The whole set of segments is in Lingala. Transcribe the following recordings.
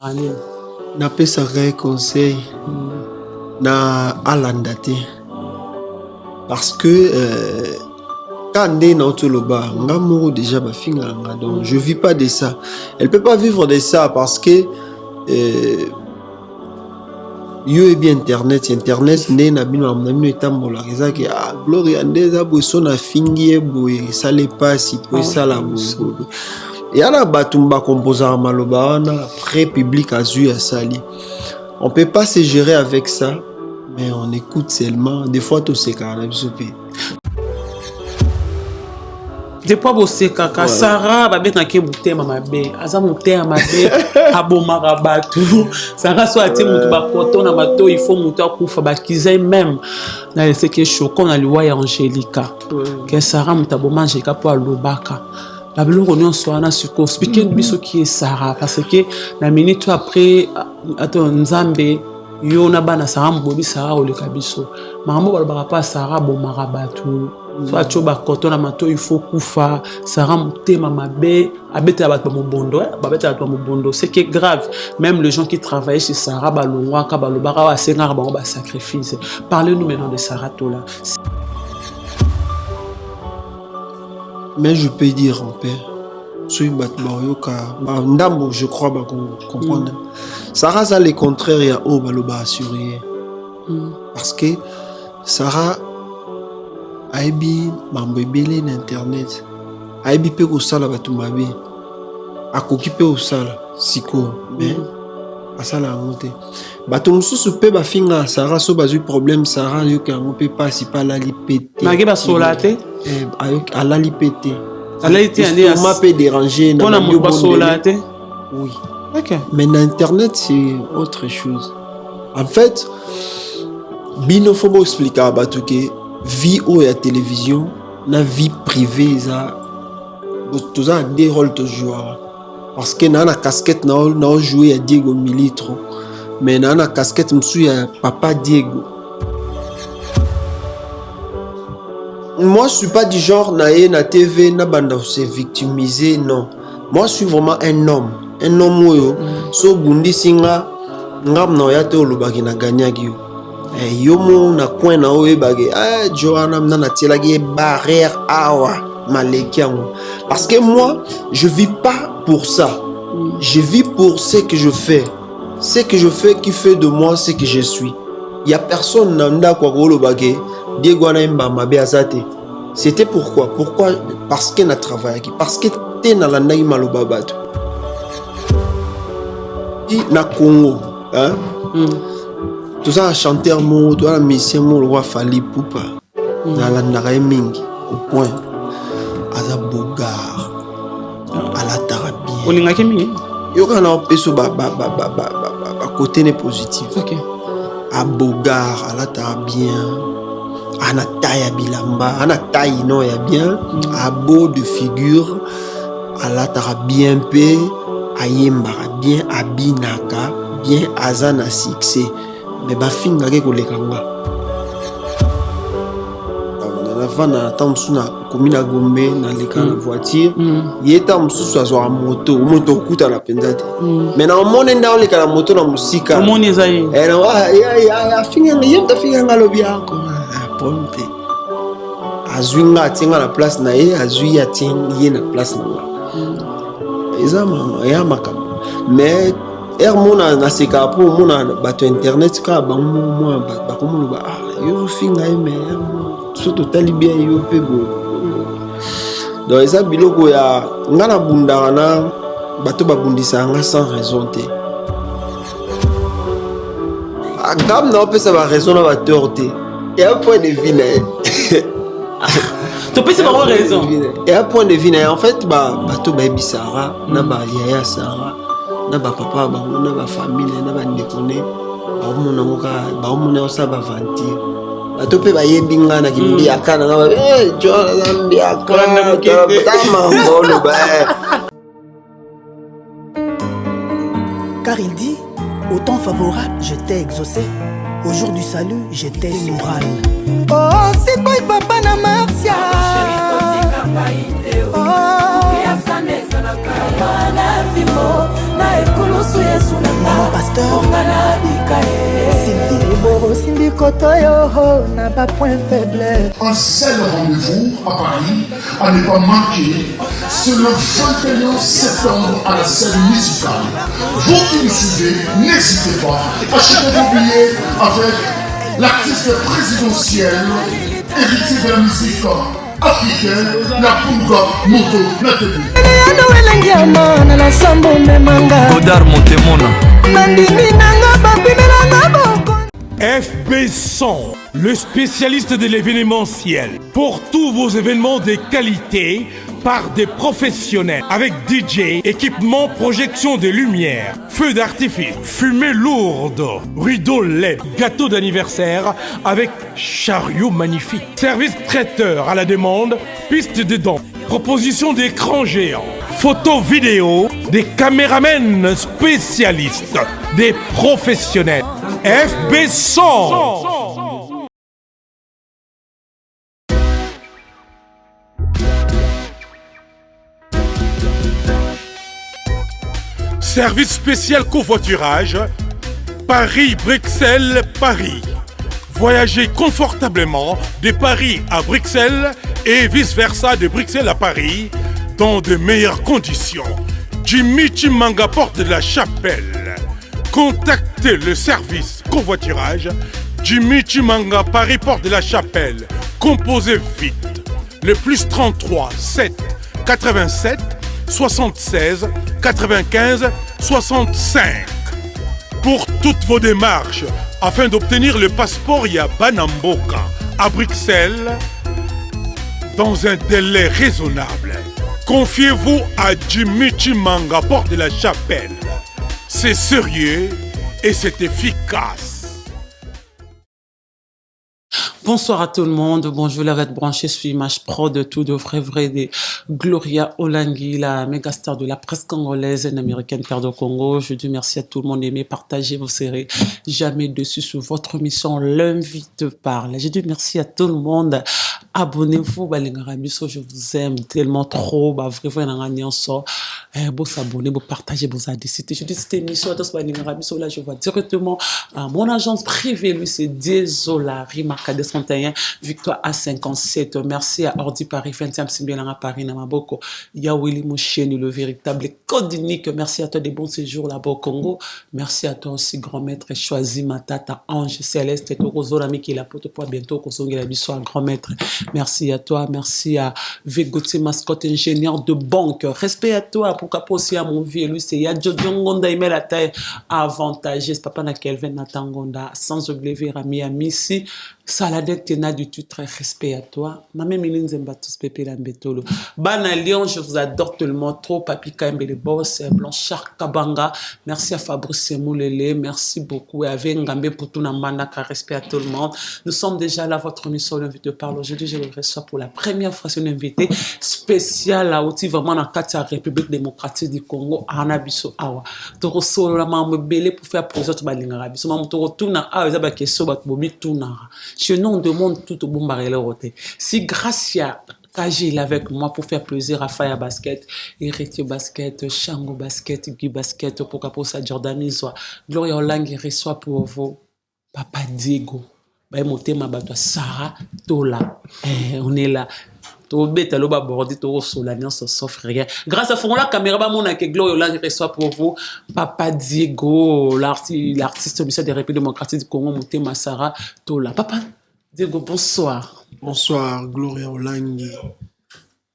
Allez. Napesaka conseil na alanda te parce que quand nde na otoloba nga moko déjà bafinga nga, donc je vis pas de ça. Elle peut pas vivre de ça parce que yo ebi internet nde na bino etambola ezaki Gloria nde eza boye so na fingi ye boye esala epasi po esala boye yana bato bakomposaka maloba wana après public azwi asali. On peut pas se gérer avec ça, mais on écoute seulement. Des fois tosekaka na biso pe Depuis bosekaka Sarah babetaki motema mabe aza motema mabe abomaka bato Sarah so ati mutu bakoto na bato il faut mutu akufa bakize même na leseke choco na liwa ya Angelica que Sarah mutu aboma Angelica po alobaka babiloko nyonso wana siko expliquer biso qui est Sarah parce que na minute après nzambe yo na bana Sarah mbobi Sarah oleka biso makambo balobaka pa Sarah bomaka bato soit tu vas quand on a mato il faut kufa Sarah motema mabe abeta bato mobondo babeta bato mobondo c'est qui est grave. Même les gens qui travaillent chez Sarah balongwa ka balobaka wa senga ba ba sacrifice. Parlez-nous maintenant de Sarah Tola. Mais je peux dire en paix soy bat bayoka ndambo je crois ba comprendre Sarah ça le contraire ya o baloba assuré parce que Sarah aibi mambo ebele na internet aibi pe kosala bato mabe akoki pe osala siko mais asala yango te bato mosusu pe bafinga Sarah so bazwi problème Sarah yoka yango pe pasi pa alali pete nage basola te alali pete alali te ande ma peut déranger na mo basola te oui ok mais na internet c'est autre chose en fait bino faut expliquer à bato ke vie ou la télévision na vie privée ça tout ça des rôles toujours parce que na casquette na jouer à Diego Militro mais na casquette m'sou ya papa Diego. Moi je suis pas du genre na TV na banda se victimiser, non, moi je suis vraiment un homme oyo so bundi singa ngam na ya te olobaki na ganyaki yo yomo na coin na oye bagé Joanna na tielagi barrière awa malekiango parce que moi je vis pas pour ça, je vis pour ce que je fais qui fait de moi ce que je suis. Il y a personne nanda kwa golo bagé Diego na mba mabe azate. C'était pourquoi parce que na travaillé parce que té na landa maloba bato na Congo hein tout ça chanteur mo to la mission mo roi Fally Ipupa na la ndaka mingi au point aza bogar ala tarabie olinga ke mingi yo kana peso ba côté né positif OK a bogar ala tarabien ana taille bilamba ana taille non ya bien a beau de figure ala tarabien pe ayemba bien abinaka bien azana succès mais bafinga ke koleka nga na vana tamsu na komina Gombe na leka na voiture yeta mususu azwa moto okuta na pendate mais na mone nda oleka na moto na musika mone zai ya finga yeta finga ngalobi yako ponte azwi nga tinga na place na ye azwi ya tinga na place na nga ezama ya makam mais mona na seka po mona bato internet ka ba mo ba komo ba yo finga me surtout tali bien yo pe bo donc eza biloko ya ngana bunda na bato babundisa nga sans raison te agam na opesa ba raison na ba torte et un point de vue na to pesa ba raison et un point de vue na en fait bato ba ebisara na ba yaya Sarah na ba papa ba na ba famille na ba ndekone ba mona moka ba mona osa ba vantir bato pe ba yebinga na kimbi akana na Jonathan biakana tama mbolo ba car il dit au temps favorable je t'ai exaucé, au jour du salut je t'ai moral. Oh c'est quoi papa na Marcia oh Maman pasteur Sylvie Kotoyo n'a pas point faible. Un seul rendez-vous à Paris, à ne pas manquer, c'est le 21 septembre à la scène musicale. Vous qui nous suivez, n'hésitez pas, achetez vos billets avec l'artiste présidentiel, héritier de la musique africaine, la Punga Moto Natebi. Godard Montemona. FB100, le spécialiste de l'événementiel. Pour tous vos événements de qualité, par des professionnels, avec DJ, équipement, projection de lumière, feux d'artifice, fumée lourde, rideaux LED, gâteau d'anniversaire avec chariot magnifique, service traiteur à la demande, piste de danse, proposition d'écran géant, photo vidéo, des caméramens spécialistes, des professionnels. FB100. Service spécial covoiturage, Paris-Bruxelles-Paris. Voyagez confortablement de Paris à Bruxelles et vice-versa de Bruxelles à Paris dans de meilleures conditions. Jimmy Chimanga, porte de la Chapelle. Contactez le service covoiturage Jimmy Chimanga, Paris, porte de la Chapelle. Composez vite. Le plus 33 7 87 76 95 65. Pour toutes vos démarches, afin d'obtenir le passeport ya Banamboka à Bruxelles, dans un délai raisonnable, confiez-vous à Jimmy Chimanga, porte de la Chapelle. C'est sérieux et c'est efficace. Bonsoir à tout le monde, bonjour la red branchée sur Image Pro de tout de vrai de Gloria Olangui, la méga star de la presse congolaise, une américaine père de Congo. Je dis merci à tout le monde, aimez, partagez, vous serez jamais dessus sur votre émission L'invite parle. Je dis merci à tout le monde, abonnez-vous, Balingarabiso, je vous aime tellement trop, vraiment, vous s'abonner, vous partagez, vous adhérer. Je dis cette émission, là, je vois directement à mon agence privée, lui c'est Désolari, Marca 231, Victoire A57. Merci à Ordi Paris, 20e Simbelanga Paris, Namaboko, Yawili Moucheni, le véritable code unique. Merci à toi des bons séjours là-bas au Congo. Merci à toi aussi, grand maître, choisi Matata, Ange Céleste, et Torozorami qui est la pote pour bientôt, Kosongi la biso, grand maître. Merci à toi, merci à Vegoté, mascotte, ingénieur de banque. Respect à toi, pourquoi pas aussi à mon vieux, lui c'est Yadjo Diongonda, il met la taille avantageuse, papa na Kelvin Natangonda, sans oublier Rami Amissi. Saladette Tena du tout, très respect à toi. Maman Mélène Zembatus Pépé Lambetolo. Bana Lyon, je vous adore tellement trop. Papi Kaimbe le boss, Blanchard Kabanga. Merci à Fabrice Semoulele. Merci beaucoup. Et avec Ngambe pour tout Namanda, respect à tout le monde. Nous sommes déjà là, votre émission L'Invité parle. Aujourd'hui, je le reçois pour la première fois sur l'invité spécial à outil vraiment dans la République démocratique du Congo, Anabiso Awa. Toro solo la maman belé pour faire projet de Balingarabiso. Maman Toro Tuna Awa, ils ont question de Bobi Tunara. Je nous demande tout au bon barrel. Si grâce à KG il est avec moi pour faire plaisir à Faya Basket, Héritier Basket, Shango Basket, Guy Basket, pourquoi pour ça Jordan soit Gloria Olangi reçoit pour vous Papa Diego. Bah monter ma bateau Sarah Tola. On est là. Grâce à fond la caméra, mon que Gloria Olangi reçoit pour vous Papa Diego, l'artiste ministère des Républiques démocratiques du Congo, monter ma Sarah Tola. Papa Diego, bonsoir. Bonsoir, Gloria Olangi.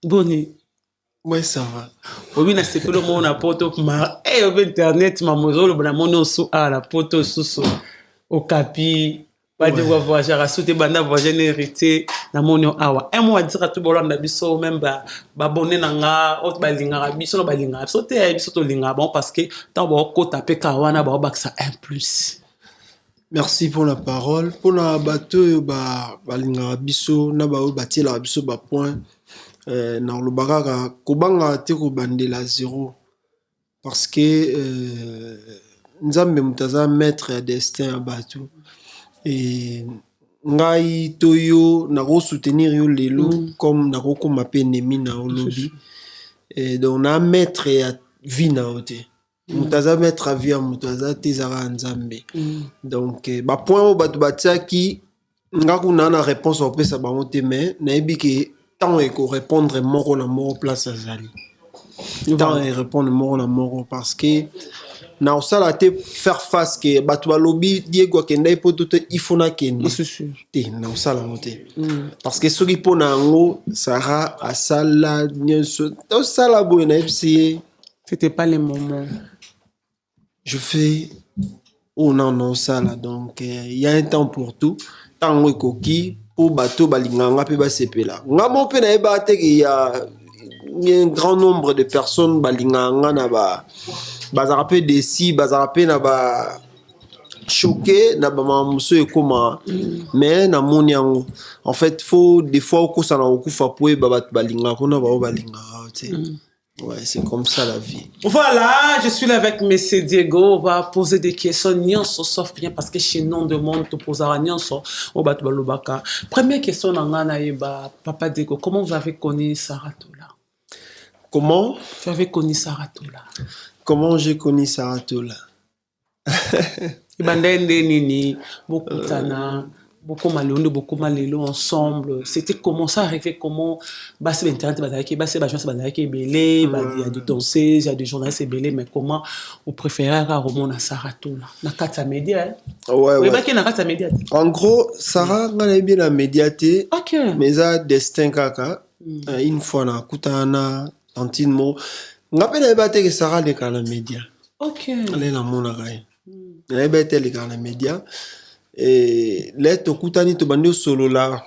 Bonne. Ouais, ça va. Oui, na c'est le monde à poto ma internet ma mozo le bon sous à la poto sous au capi pas de voyager à sauter banda voyager hérité na monio awa un mois dire tout bolanda biso même ba bonné nanga autre balinga biso no balinga sauter biso to linga bon parce que tant ba ko taper kawana ba baksa 1+. Merci pour la parole. Pour la bateau, balinga biso na ba bâtir la biso ba point. Dans le bagage, kobanga te ko bandela 0 parce que nzambe mutaza maître à destin à bateau et ngai toyo na ko soutenir yo lelo comme na ko koma pe ennemi na lobby et donc na maître à vie na ote Mutaza mettre avis à mutaza tezara nzambe. Donc ba point au batu batiaki ngaku na réponse au pesa ba monte mais na ebiki tant et ko répondre moko na moko place azali. Tant et répondre moko na moko parce que na osala te faire face que batu balobi Diego akenda ipoto te ifona kende. C'est sûr. Te na osala monte. Parce que soki pona ngo Sarah asala nyonso osala boy na epsi. C'était pas les moments. Je fais oh non ça là donc il y a un temps pour tout tango ekoki pour bateau balinganga pe ba sepela ngamo pe na eba te il y a un grand nombre de personnes balinganga na ba bazarape desi bazarape na ba choqué na ba mamuso ekoma mais na moni yango en fait faut des fois ko ça na okufa poe ba balinga ko na ba balinga tu sais. Ouais, c'est comme ça la vie. Voilà, je suis là avec Monsieur Diego. On va poser des questions. Nyonso, sauf bien parce que chez nous, on demande de poser à Nyonso. Première question, Papa Diego, comment vous avez connu Sarah Tola? Comment? Tu avais connu Sarah Tola? Comment j'ai connu Sarah Tola? Beaucoup beaucoup malheureux, beaucoup malheureux ensemble. C'était comment ça arrivait, comment c'est internet, il y a des danseuses, il y a des journalistes, mais comment vous préférez Roman à Sarah Tola? Na kata média. Ouais. En gros, Sarah n'a bien la médiaté. OK. Mais ça destin kaka. Une fois na kutana tantine mo. Ngapela ba que Sarah de la média. OK. Elle est la mona gai. Elle ba te la média. Et là to kutani to bandi solo là.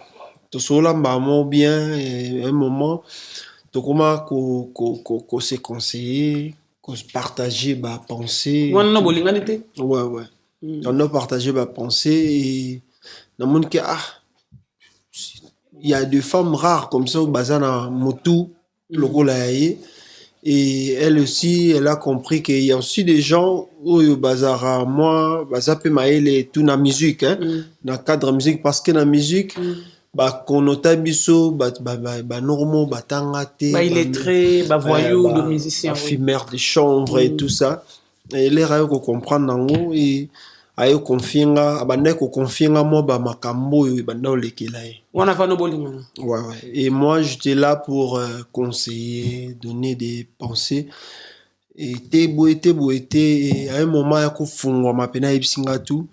To solo mbamo bien et un moment to koma ko se conseiller, ko partager ba pensée. Ouais. On a partagé ma pensée et dans mon cas, il y a des femmes rares comme ça au bazana motu logo laïe et elle aussi elle a compris qu'il y a aussi des gens où au bazara moi bazape maele tout na musique hein dans cadre musique parce que la musique ba konota biso ba normal ba tangate ba illettré ba voyou de musicien éphémère de chambre et tout ça et les rayo ko comprendre nango et ayo confianga abanda ko confianga mo ba makambo yo banda olekela e wana fa no bolinga. Ouais et moi j'étais là pour conseiller donner des pensées et té boité et à un moment ya ko fungwa mapena ibsinga tout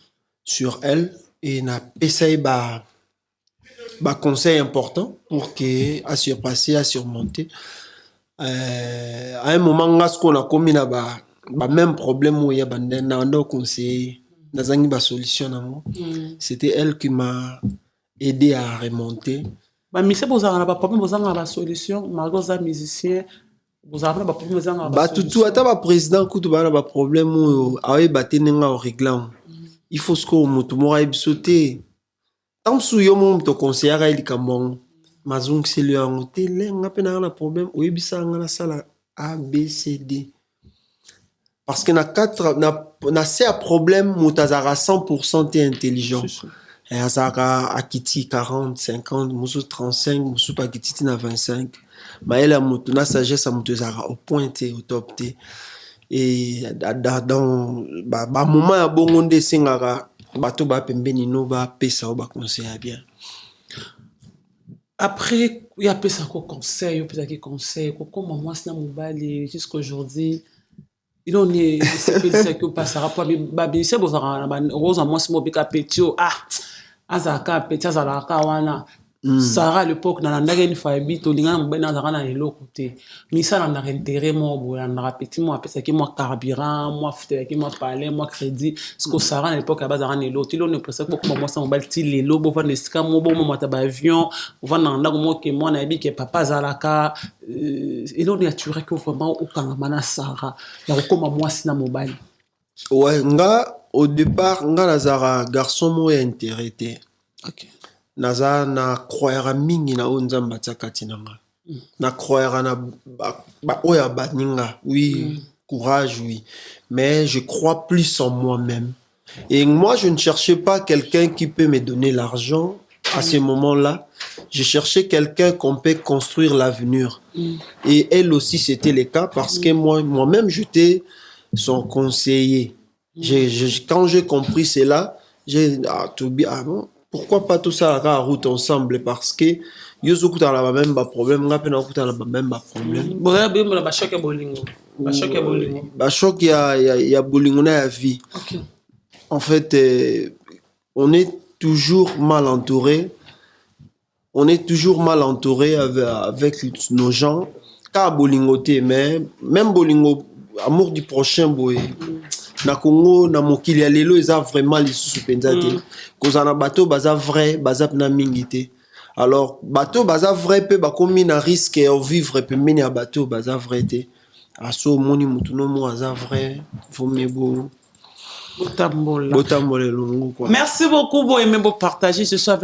sur elle et na pesa ba conseil important pour que à surpasser à surmonter à un moment ngasko na komi na ba même problème où il y a banda na ndo conseiller nazangi ba solution nango. C'était elle qui m'a aidé à remonter. Ba mise bozanga na ba problème bozanga ba solution magoza musicien bozanga na ba problème bozanga ba tout ata ba président kutu ba na ba problème où awe batenenga au réglant. Il faut ce que mutu mora ibsoté. Tant sou yo mo to conseiller il kambong mazung c'est lui en hôtel nga pena na problème o ibisanga na sala A B C D. Parce que na c'est un problème mutazara 100% t'es intelligent. Et azara akiti 40, 50, musu 35, musu pakiti na 25. Mais elle a mutuna sagesse mutazara au point t'es au top t'es. Et dans ba moment ya bongonde singara bato ba pembeni no ba pesa ba conseil bien. Après il y a pesa ko conseil, il y a conseil ko comme moi sina mobali jusqu'aujourd'hui. Il en est c'est que pas ça rapport babi c'est bon ça rose moi c'est mobika petio azaka petit azalaka wana Sarah à l'époque na ndanga une famille to linga mbena azaka na eloko mais ça na intérêt moi boya na petit moi pesa ki moi carburant moi futé ki moi parler moi crédit ce que Sarah à l'époque à base na l'autre il on est presque comme moi ça mobile ti lelo bo vendre ska mo bo mo mata ba avion on na ndanga mo ke moi na bi ke papa azalaka il on est naturel que vraiment au kangamana Sarah ya comme moi sina mobile. Ouais nga au départ nga nazara garçon mo ya intérêt. OK. Naza na croire mingi na onzamba tsakati nanga. Na croire na ba oya baninga. Oui, courage oui. Mais je crois plus en moi-même. Et moi je ne cherchais pas quelqu'un qui peut me donner l'argent à ce moment-là. Je cherchais quelqu'un qu'on peut construire l'avenir. Et elle aussi c'était le cas parce que moi-même j'étais son conseiller. Quand j'ai compris cela, j'ai dit, bon, pourquoi pas tout ça la route ensemble? Parce que yo zo kuta la même problème, nga pe na kuta la même problème. Boya be la choc ya bolingo. Ba choc ya bolingo. Ba choc ya bolingo na ya vie. OK. En fait, on est toujours mal entouré. On est toujours mal entouré avec nos gens. Car bolingoté, mais même bolingo, amour du prochain, boy. Na Congo, na mokili ya lelo, ils ont vraiment les sous-pendate. Cause na bateau, baza vrai, baza na mingité. Alors, bateau, baza vrai, pe bakomi na risque au vivre, pe meni à bateau, baza vrai te. Aso moni mutuno mo aza vrai, faut mieux beau. Merci beaucoup pour aimer partager ce soir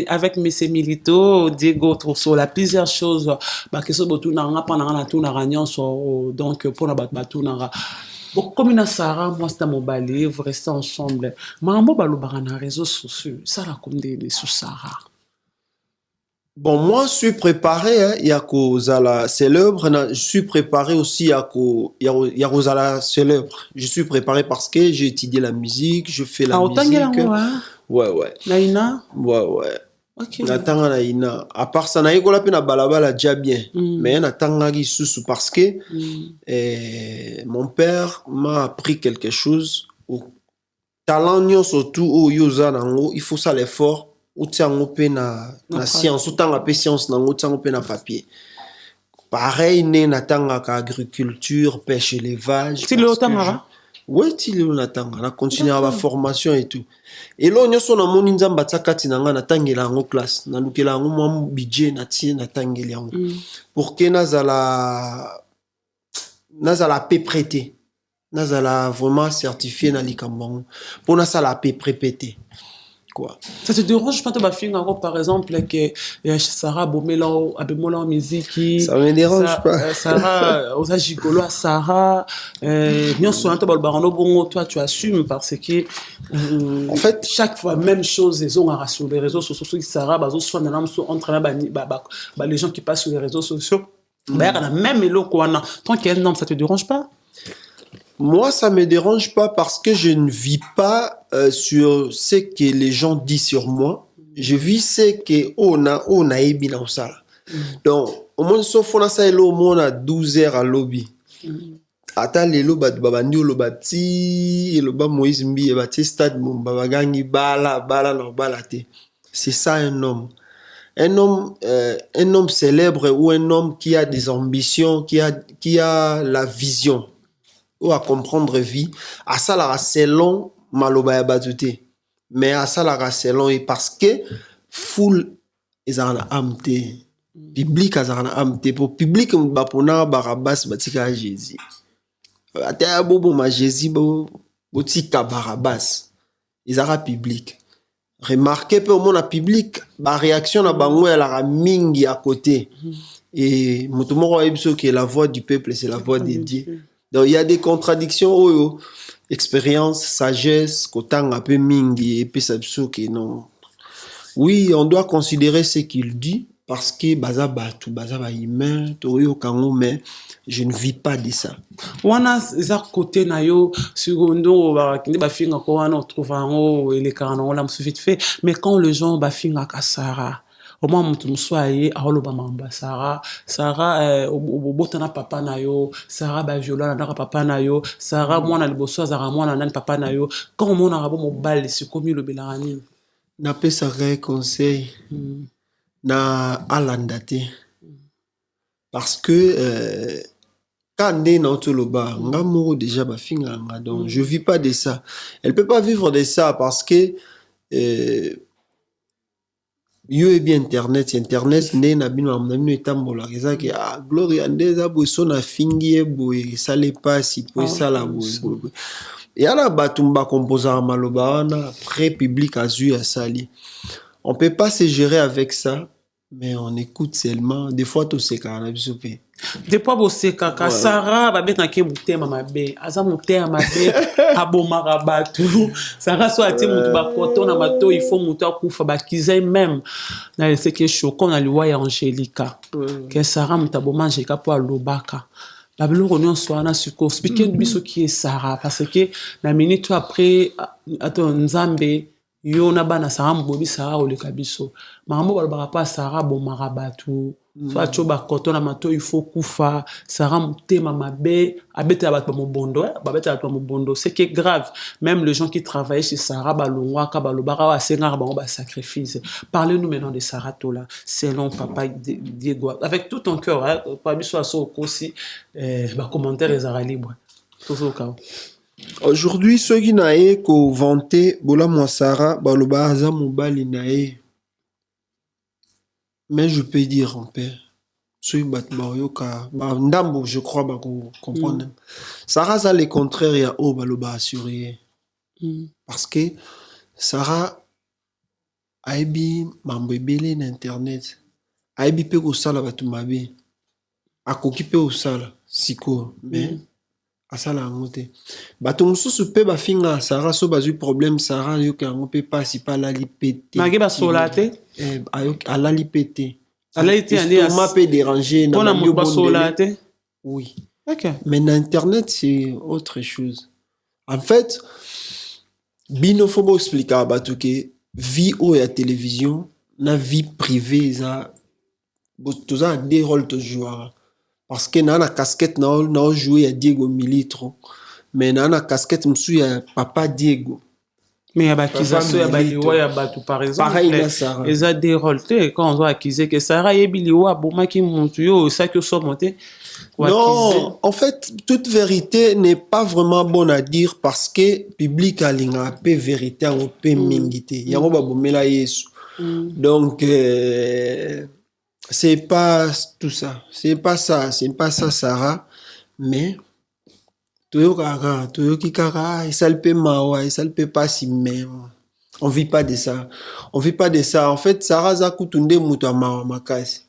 avec Messé Milito, Diego Trosso, là plusieurs choses que ce botou n'anga pendant la tour n'aragnon donc pour la batou n'anga. Comme une Sarah, moi c'est mon balai, vous restez ensemble. Mambo balo barana réseaux sociaux, ça la comme des sous Sarah. Bon, moi, je suis préparé, hein, il y a Kozala célèbre, je suis préparé aussi à Kozala célèbre. Je suis préparé parce que j'ai étudié la musique, je fais la musique. Ouais. Naïna? Ouais. Ok. Natanga naïna. À part ça, naïko la pena balabala déjà bien. Mais natanga gi susu parce que mon père m'a appris quelque chose. Talent surtout au yoza nango, il faut ça l'effort. Ou tiango pe na science, ou tanga pe science nango, tiango pe na papier. Pareil, né natanga ka agriculture, pêche, élevage. Tu le tanga? Oui, tu le natanga. On a continué à la formation et tout. Et là, on a son amon nzamba tsakati nanga natangela en classe. Nanukela en mon budget nati natangeli en. Pour que nazala paix prêté. Nazala vraiment certifié na likambango. Pour na la paix prépété. Quoi. Ça te dérange pas, par exemple, que Sarah Bomela en musique? Ça me dérange pas. Sarah, aux gigolo à Sarah, bien sûr, toi, tu assumes parce que, en fait, chaque fois, même chose, ils ont sur les réseaux sociaux, Sarah, les gens qui passent sur les réseaux sociaux, même tant qu'il y a un homme, ça te dérange pas? Moi, ça me dérange pas parce que je ne vis pas sur ce que les gens disent sur moi. Je vis ce que on a ébi na ça. Donc, au moins sauf on a ça au moins à 12 heures à lobby. Ata lelo babandi o lobati et le ba Moïse Mbi et bati stade mon babagangi bala no balate. C'est ça un homme. Un homme célèbre ou un homme qui a des ambitions, qui a la vision. Ou à comprendre vie, à ça la selon maloba ya batute, mais à ça la selon et parce que foule ezana amte, public ezana amte pour public bapona barabas batika Jésus. Ata bobo ma Jésus botika barabas. Ezara public. Remarquez peu au monde public, ba réaction na bango ya la mingi à côté. Et mutumoro ebso que la voix du peuple c'est la voix de Dieu. Donc il y a des contradictions, expérience, sagesse, kotang un peu mingi et puis ça que non. Oui, on doit considérer ce qu'il dit parce que baza batu, baza ba humain, toyo kango mais je ne vis pas de ça. Wana za côté na yo secondo ba kinde ba finga ko wana on trouve en et les carans on l'a vite fait mais quand les gens ba finga ka Sarah au moins mutu muswaye aholoba mamba Sarah obotana papa na yo Sarah ba violana na papa na yo Sarah mwana liboso azara mwana nani papa na yo quand mona rabo mobile c'est comme le belarani na pesa conseil na alandate parce que quand on est dans tout le bas ngamo déjà ba finga donc je vis pas de ça, elle peut pas vivre de ça parce que yo et bien internet né na bino amna etambola ezaki gloria ndeza boso na fingi boye ça les pas si pour ça la boye et ala batumba composer maloba wana après public azu ya sali on peut pas se gérer avec ça mais on écoute seulement des fois tout c'est quand on biso pe des fois boseka ka Sarah ba beta ke mutema mabe aza mutema mabe aboma rabatu Sarah so ati mutu ba koto na mato il faut mutu akufa ba kizai même na ce qui est choquant na liwa ya Angelica que Sarah mutaboma Angelica po alobaka Babylon on soit na suko speaking biso qui est Sarah parce que na minute après attends Nzambe yo na bana Sarah mbobi Sarah ole kabiso makambo balobaka pa Sarah bon marabatu soit choba koto na mato il faut kufa Sarah mutema mabe abeta bato mobondo babeta bato mobondo c'est qui est grave même les gens qui travaillaient chez Sarah balongwa ka balobaka wa senga ba ba sacrifice. Parlez-nous maintenant de Sarah Tola selon papa Diego avec tout ton cœur pas biso aso aussi ba commentaire ezara libre tout au cas. Aujourd'hui, ceux qui n'aient qu'au vanté, Bola Mouassara, Baloba Aza Moubali Nae. Mais je peux dire, en paix, ceux qui battent Marioka, Ndambo, je crois, bah, comprendre. Sarah, ça, le contraire, il y a au Baloba assuré. Parce que Sarah, Aibi, Mambébélé, n'Internet, Aibi, peut au sala, Batumabe, a coquipé au sala, Siko, mais. Asala ngote bato mususu pe bafinga Sarah so bazu problème Sarah yo ka ngope pasi pa la lipete magi ba solate ala lipete andi m'a peu dérangé na mo ba solate oui OK mais na internet c'est autre chose en fait bino faut expliquer bato que vie ou ya télévision na vie privée ça toza des rôles de joueur. Parce que dans la casquette, nous joué à Diego Militro. Mais dans la casquette, nous sommes à Papa Diego. Mais il y a accusation, il y a Batou par exemple. Pareil, là, Sarah. Ils ont déroulé quand on doit accuser que Sarah est biliwa, Bouma qui monte, ça que soit monté. Non, en fait, toute vérité n'est pas vraiment bonne à dire parce que le public a une vérité, un peu mingité. Il y a un peu Yesu. Donc, c'est pas tout ça. C'est pas ça, Sarah. Mais, Toyo Kikara, et ça le peut mawa, et ça le peut pas si même. On vit pas de ça. On vit pas de ça. En fait, Sarah Zakutunde Mouta Mawa Makas.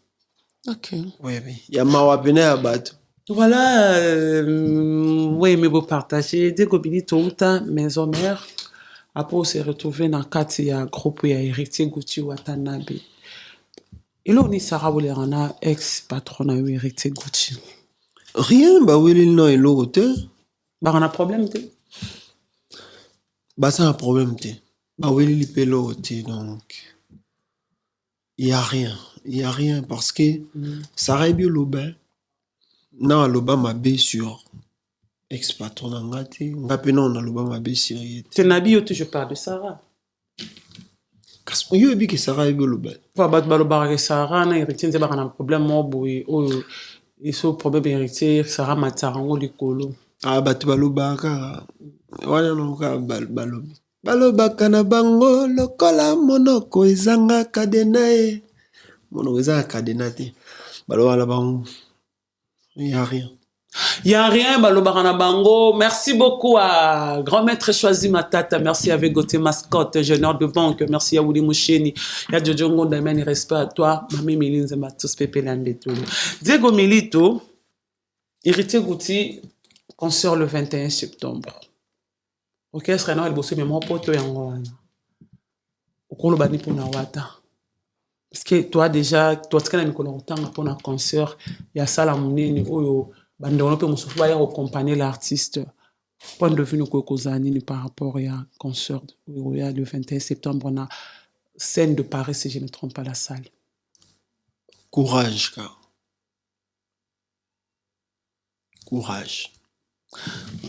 OK. Oui. Il y a Mawa Pene à battre. Voilà, oui, mais vous partagez des gobelins tout le temps, maison mère. Après, on s'est retrouvé dans le cadre de groupe, il y a héritier Gouti Watanabe. Et là, on est Sarah Oulerana, ex-patron de héritier Gouti. Rien, bah oui, il n'a pas l'autre. Bah, on a problème, tu Bah, c'est un problème, tu Bah oui, il peut l'autre, donc. Il n'y a rien. Il n'y a rien parce que Sarah est bien l'obé. Non, l'obé m'a bé sur ex-patron de Ngati. Maintenant, on a l'obé m'a bé sur. C'est Nabi, je parle de Sarah. Parce que je dis que Sarah est bien l'obé. Bah, bah, Sarah, na héritier, c'est un problème, moi, boy, et ce problème héritier, Sarah m'a tarango l'écolo. Ah, bah, tu vas l'obaka. Voilà, non, balobi. Balobaka na bango, lokola monoko ezanga kadenae. Monoko ezanga kadenate. Baloba la bango. Il n'y a rien. Il n'y a rien, Balobarana Bango. Merci beaucoup à Grand Maître Choisi Matata. Merci à Vegoté Mascotte, Jeuneur de Banque. Merci à Wouli Moucheni. Il y a Jojo Ngondamen, respect à toi. Mamie Méline Matos Pepe Landeto. Diego Milito, héritier Gouti, concert le 21 septembre. Ok, ce serait il bosse, mais moi, poto yangoana. Okolo bani pour Nawata. Parce que toi, déjà, toi, tu as longtemps pour un concert, il y a ça la monnaie, on peut accompagner l'artiste. Point de vue de par rapport à concert le 21 septembre, on a scène de Paris, si je ne me trompe pas, la salle. Courage, car. Courage.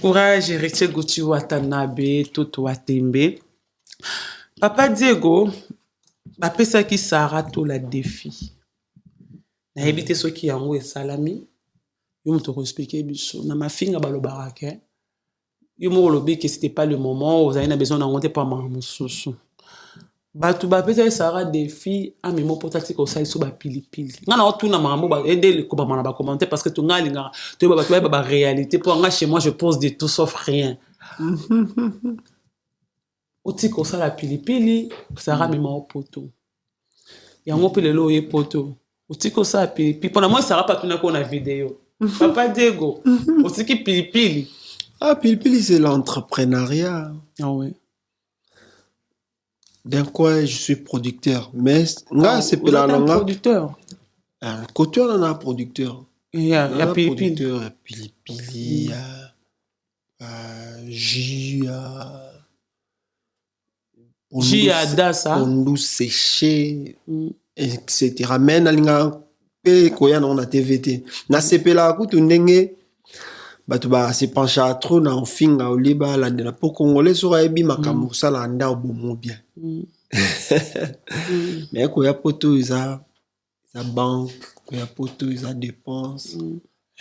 Courage, héritier Gouti Watanabe, Toto Watembe. Papa Diego, papa ça qui Sarah tout la défi. Na éviter ceux qui ont salami. Yo me expliquer biso na ma finga balobaraka. Yo mo lobi que c'était pas le moment, vous avez besoin d'engonter pas mamususu. Batu ba pesa Sarah défi a memo potati ko sai so ba pilipili. Ngana otu na mambo ba ende ko ba mana ba commenter parce que tu ngali nga to ba réalité pour nga chez moi je pose de tout sauf rien. Oti ko sala pilipili Sarah memo poto. Yango pe lelo ye poto. Oti ko sala pilipili pour moi Sarah pas tuna ko na vidéo. Papa Diego, aussi qui pilipili. Ah, pilipili, c'est l'entrepreneuriat. Ah oui. D'un quoi je suis producteur. Mais, là, c'est pas un producteur. Couture, on a un producteur. Il y a Pilipili. producteur, il y a Pilipili, il y a J, J à Dassa. Pondou séché, etc. Mais nalinga pe koya na TVT. Na sepela kutu ndenge bato ba se pencha trop na ofinga oliba la de la po congolais so ebi makambo sala nda obomo bien. Mais koya poto isa banque, koya poto isa dépense.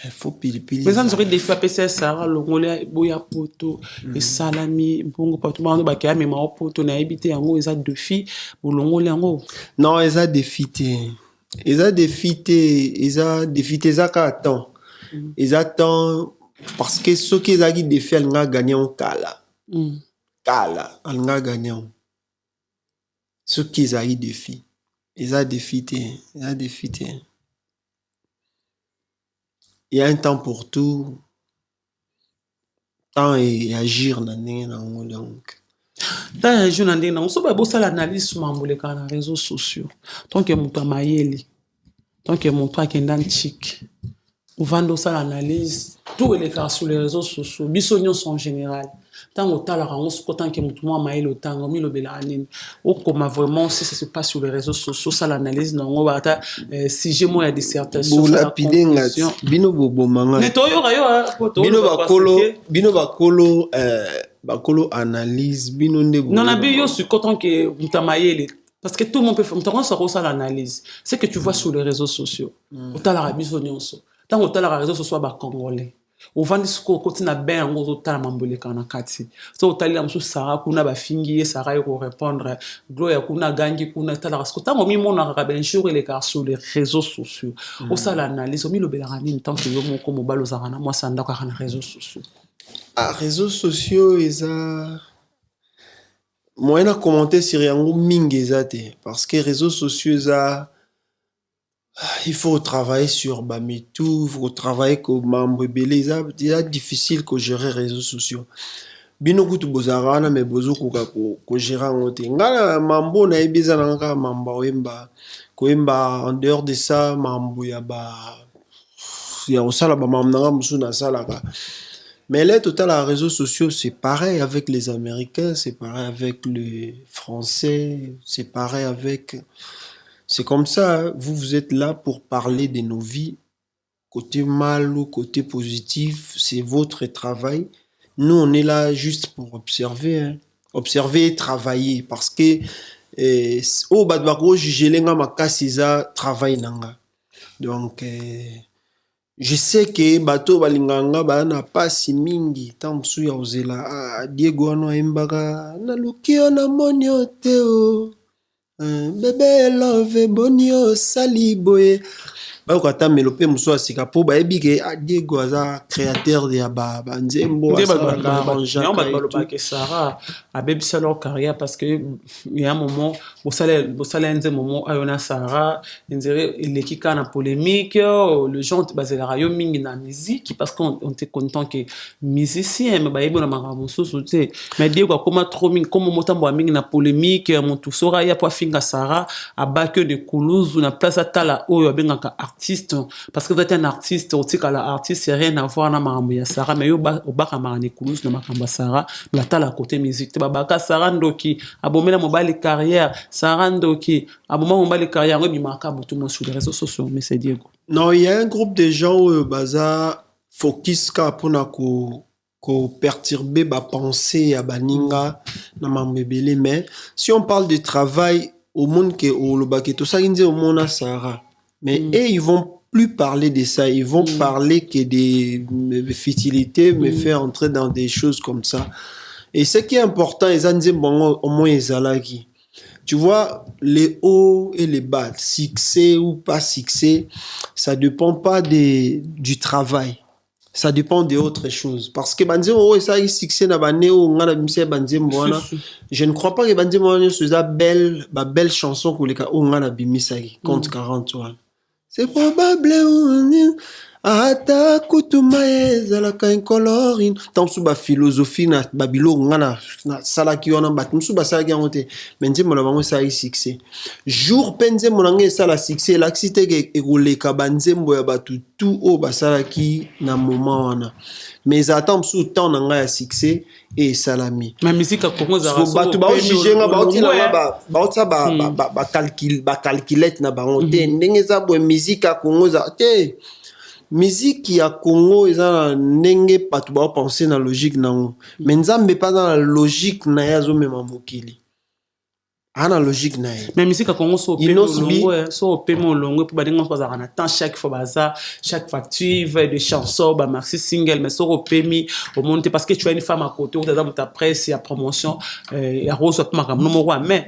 Il faut pilipili. Mais ça nous aurait des fois PC Sarah Longolais boya poto et salami bongo partout bando ba kaya mais ma poto na habité yango isa deux filles bolongolais yango. Non, isa défité. Isa défité ça ka attend. Ils attendent parce que ceux qui ont défait ils ont gagné en kala. Kala, ils ont gagné. Ceux qui ont défait ils ont défité. Il y a un temps pour tout. Temps et agir dans donc. Tant agir dans on so ba bossa l'analyse sur mamboleka na réseaux sociaux. Tant que muta mayeli. Tant que muta kendan chic. On va dans l'analyse tout les cas sur les réseaux sociaux bisognos en général tant au tal on se tant que mutumo mail au temps mi lo belanine ou comme vraiment si ça se passe sur les réseaux sociaux ça l'analyse non on va ta si j'ai moi dissertation la pidenga bino bobo manga netoyo rayo bino bakolo analyse bino ndebo non na bio sur tant que mutamayele parce que tout le monde peut faire ça l'analyse c'est que tu vois sur les réseaux sociaux au tal la bisognos tant que les réseaux sociaux ba congolais au vandi ko kotina ben ngo zo tala mamboleka na kati so utali la msu Sarah kuna ba fingi Sarah ko répondre gloria kuna gangi kuna tala parce que tant mi mona ka ben jour les car sur les réseaux sociaux au ça l'analyse mi lo belarani tant que yo moko mobalo zakana moi ça ndaka na réseaux sociaux réseaux sociaux eza moi na commenter sur yango mingi ezate parce que réseaux sociaux eza il faut travailler sur Bamitou, il faut travailler comme membre belé, c'est difficile que gérer les réseaux sociaux. Bino kutu bozarana mais bozo ko gérer ngote. Ngala mambo na ibiza nanga mamba wemba en dehors de ça mambo ya osala ba mamnanga musu na sala ka. Mais là total les réseaux sociaux c'est pareil avec les Américains, c'est pareil avec les Français, c'est pareil avec. C'est comme ça, vous êtes là pour parler de nos vies, côté mal ou côté positif, c'est votre travail. Nous, on est là juste pour observer, observer et travailler, parce que au badbako jigelenga makasiza travail nanga. Donc je sais que bato balinganga bana pasi mingi tamsu ya ozela Diego ano embaka na lukio na monio teo. Bébé love bonio sali boye ba ko ta melope muso asika po ba ebike Diego aza créateur de ba nzembo ba ke Sarah a bebisa leur carrière parce que il y a un moment au salaire un moment ayona Sarah ndire l'équipe na polémique le gens basé la radio mingi na musique parce qu'on était content que musicien mais ba ebona makambo soso te mais Diego comme trop mingi comme motambo mingi na polémique mon tout sora ya po finga Sarah a baque de Koulouse na place atala oyo bengaka artiste parce que vous êtes un artiste au tika la artiste c'est rien à voir na makambo ya Sarah mais yo au baka marane Koulouse na makambo Sarah la tala côté musique te babaka Sarah ndoki abomela mobile carrière Sarah ndoki abomela mobile carrière ngo bimaka butu mo sur les réseaux sociaux mais c'est Diego non il y a un groupe de gens baza focus ka pona ko perturber ba pensée ya baninga na mambebele mais si on parle de travail au monde que au lobake to ça inze au monde Sarah mais ils vont plus parler de ça, ils vont parler que des futilités, me faire entrer dans des choses comme ça. Et ce qui est important, au moins tu vois, les hauts et les bas, succès ou pas succès, ça dépend pas du travail. Ça dépend d'autres choses. Parce que je ne crois pas que c'est une belle chanson contre 40. C'est probable. ata kutuma ezalaka incolore tant mosusu bafilosophie na babiloko nga nasalaki wana bato mosusu basalaki yango te me nzembo na bango esalaki succès jour mpe nzembo na ngai esala succès elakisi teke ekoleka banzembo ya bato tu oyo basalaki na moment wana mais ezalata mosusu temps na ngai ya succès e esalami bato baojuge nga baotia bacalculette na bango te ndenge eza boye miziki ya kongo eza te miziki ya Congo eza na ndenge bato baopense na logique nango me nzambe mpe aza na logique na ye azomema mokili ana logique na ye mais musique ya Congo so opemi olongo mpo baninga bazalaka na temps chaque fois baza chaque facture de chanson bamarxi single mais so opemi omoni te parce que tu as une femme à côté otaza moto presse ya promotion ya rose pe makambo moko mais